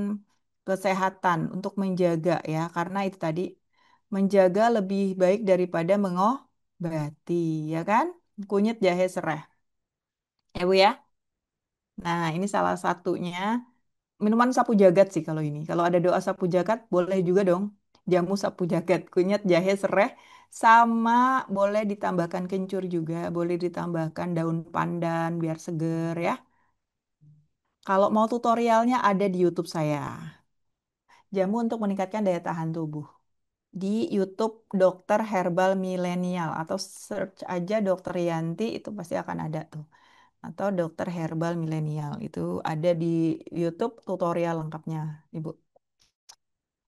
kesehatan, untuk menjaga ya, karena itu tadi menjaga lebih baik daripada mengobati, ya kan? Kunyit, jahe, serai. Ya Bu ya. Nah, ini salah satunya minuman sapu jagat sih kalau ini. Kalau ada doa sapu jagat, boleh juga dong. Jamu sapu jagat, kunyit, jahe, serai, sama boleh ditambahkan kencur juga, boleh ditambahkan daun pandan biar seger ya. Kalau mau tutorialnya ada di YouTube saya. Jamu untuk meningkatkan daya tahan tubuh. Di YouTube Dokter Herbal Milenial atau search aja Dokter Yanti itu pasti akan ada tuh. atau dokter herbal milenial. Itu ada di YouTube tutorial lengkapnya, Ibu.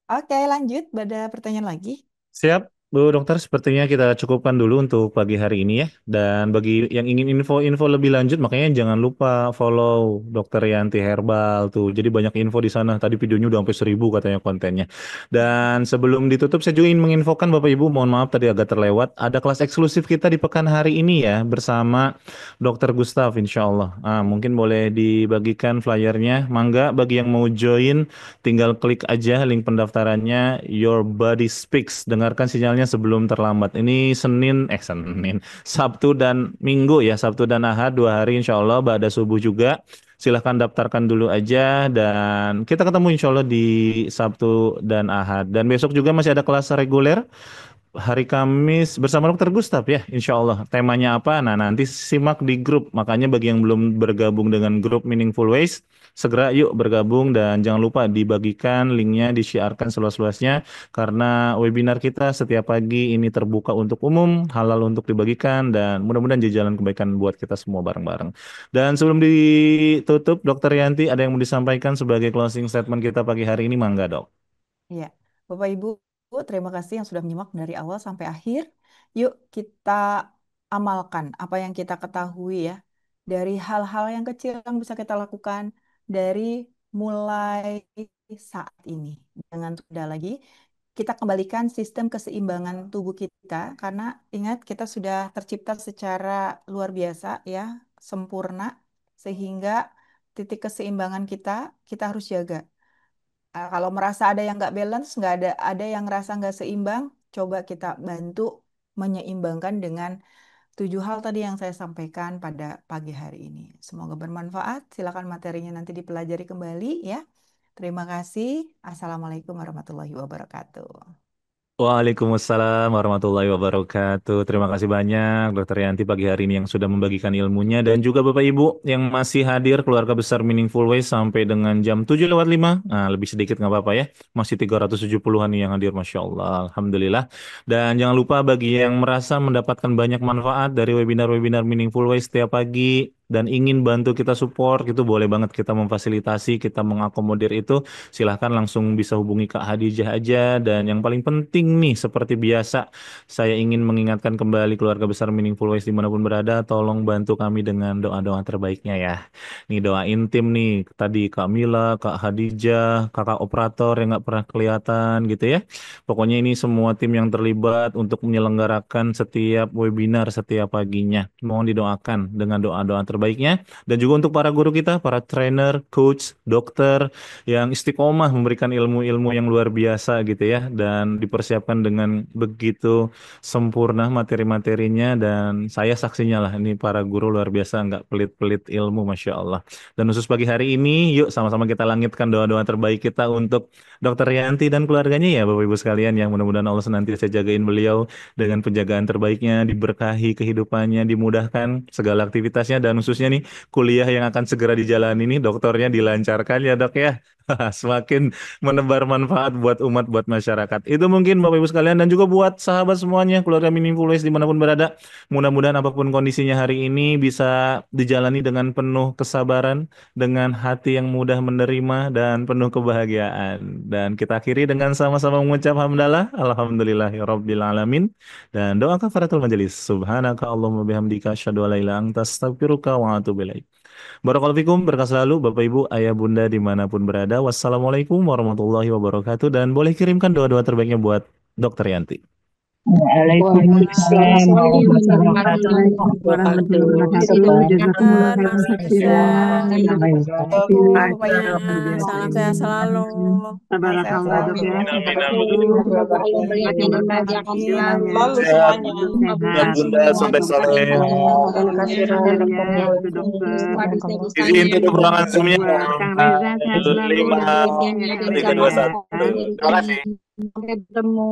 Oke, lanjut. Ada pertanyaan lagi? Siap, Bu Dokter. Sepertinya kita cukupkan dulu untuk pagi hari ini ya. Dan bagi yang ingin info-info lebih lanjut, makanya jangan lupa follow Dokter Yanti Herbal tuh. Jadi banyak info di sana. Tadi videonya udah sampai 1.000 katanya kontennya. Dan sebelum ditutup, saya juga ingin menginfokan Bapak Ibu, mohon maaf tadi agak terlewat. Ada kelas eksklusif kita di pekan hari ini ya, bersama Dokter Gustaf insya Allah. Mungkin boleh dibagikan flyernya. Mangga bagi yang mau join, tinggal klik aja link pendaftarannya Your Body Speaks. Dengarkan sinyalnya sebelum terlambat. Ini Senin, Sabtu dan Minggu ya, Sabtu dan Ahad 2 hari insya Allah, ba'da subuh juga. Silahkan daftarkan dulu aja dan kita ketemu insya Allah di Sabtu dan Ahad. Dan besok juga masih ada kelas reguler hari Kamis bersama Dokter Gustaf ya, insya Allah. Temanya apa? Nah, nanti simak di grup. Makanya bagi yang belum bergabung dengan grup Meaningful Ways, segera yuk bergabung dan jangan lupa dibagikan linknya, disiarkan seluas-luasnya karena webinar kita setiap pagi ini terbuka untuk umum, halal untuk dibagikan dan mudah-mudahan jadi jalan kebaikan buat kita semua bareng-bareng. Dan sebelum ditutup, Dokter Yanti ada yang mau disampaikan sebagai closing statement kita pagi hari ini, mangga dok. Iya, Bapak Ibu, terima kasih yang sudah menyimak dari awal sampai akhir. Yuk kita amalkan apa yang kita ketahui ya. Dari hal-hal yang kecil yang bisa kita lakukan dari mulai saat ini. Jangan tunda lagi. Kita kembalikan sistem keseimbangan tubuh kita karena ingat kita sudah tercipta secara luar biasa ya, sempurna sehingga titik keseimbangan kita harus jaga. Kalau merasa ada yang nggak balance, nggak ada yang ngerasa nggak seimbang, coba kita bantu menyeimbangkan dengan 7 hal tadi yang saya sampaikan pada pagi hari ini. Semoga bermanfaat. Silakan materinya nanti dipelajari kembali ya. Terima kasih. Assalamualaikum warahmatullahi wabarakatuh. Waalaikumsalam warahmatullahi wabarakatuh. Terima kasih banyak Dokter Yanti pagi hari ini yang sudah membagikan ilmunya dan juga Bapak Ibu yang masih hadir keluarga besar Meaningful Ways sampai dengan jam 7:05. Nah, lebih sedikit nggak apa-apa ya. Masih 370-an nih yang hadir, Masya Allah. Alhamdulillah. Dan jangan lupa bagi yang merasa mendapatkan banyak manfaat dari webinar-webinar Meaningful Ways setiap pagi dan ingin bantu kita support, gitu boleh banget kita memfasilitasi, kita mengakomodir itu. Silahkan langsung bisa hubungi Kak Hadijah aja. Dan yang paling penting nih, seperti biasa, saya ingin mengingatkan kembali keluarga besar Meaningful Ways dimanapun berada, tolong bantu kami dengan doa-doa terbaiknya ya. Nih doa intim nih, tadi Kak Mila, Kak Hadijah, kakak operator yang nggak pernah kelihatan gitu ya. Pokoknya ini semua tim yang terlibat untuk menyelenggarakan setiap webinar setiap paginya. Mohon didoakan dengan doa-doa terbaiknya. Dan juga untuk para guru kita, para trainer, coach, dokter, yang istiqomah memberikan ilmu-ilmu yang luar biasa gitu ya, dan dipersiapkan dengan begitu sempurna materi-materinya, dan saya saksinya lah, ini para guru luar biasa, nggak pelit-pelit ilmu, Masya Allah. Dan khusus pagi hari ini, yuk sama-sama kita langitkan doa-doa terbaik kita untuk Dokter Yanti dan keluarganya ya Bapak Ibu sekalian, yang mudah-mudahan Allah senantiasa jagain beliau dengan penjagaan terbaiknya, diberkahi kehidupannya, dimudahkan segala aktivitasnya, dan khususnya nih kuliah yang akan segera dijalani ini, doktornya dilancarkan ya dok ya. Semakin menebar manfaat buat umat, buat masyarakat. Itu mungkin Bapak Ibu sekalian, dan juga buat sahabat semuanya, keluarga Meaningful Ways dimanapun berada. Mudah-mudahan apapun kondisinya hari ini bisa dijalani dengan penuh kesabaran, dengan hati yang mudah menerima, dan penuh kebahagiaan. Dan kita akhiri dengan sama-sama mengucap hamdalah, alhamdulillahirabbil alamin. Dan doa kafaratul majelis. Subhanaka Allahumma bihamdika asyhadu an la ilaha illa anta astaghfiruka wa atubu ilaik. Barakallahu fikum, berkah selalu Bapak Ibu, Ayah Bunda dimanapun berada. Wassalamualaikum warahmatullahi wabarakatuh. Dan boleh kirimkan doa-doa terbaiknya buat Dokter Yanti. Waalaikumsalam Waalaikumsalam warahmatullahi wabarakatuh. Jazakumullah khairan katsiran. Salam sehat selalu. Tabarakallah dok ya. Lalu semuanya. Buat Bunda sampai sore. Izin tutup ruangan Zoom-nya. Kang Reza sehat selalu. 5, 4, 3, 2, 1. Terima kasih. Sampai bertemu.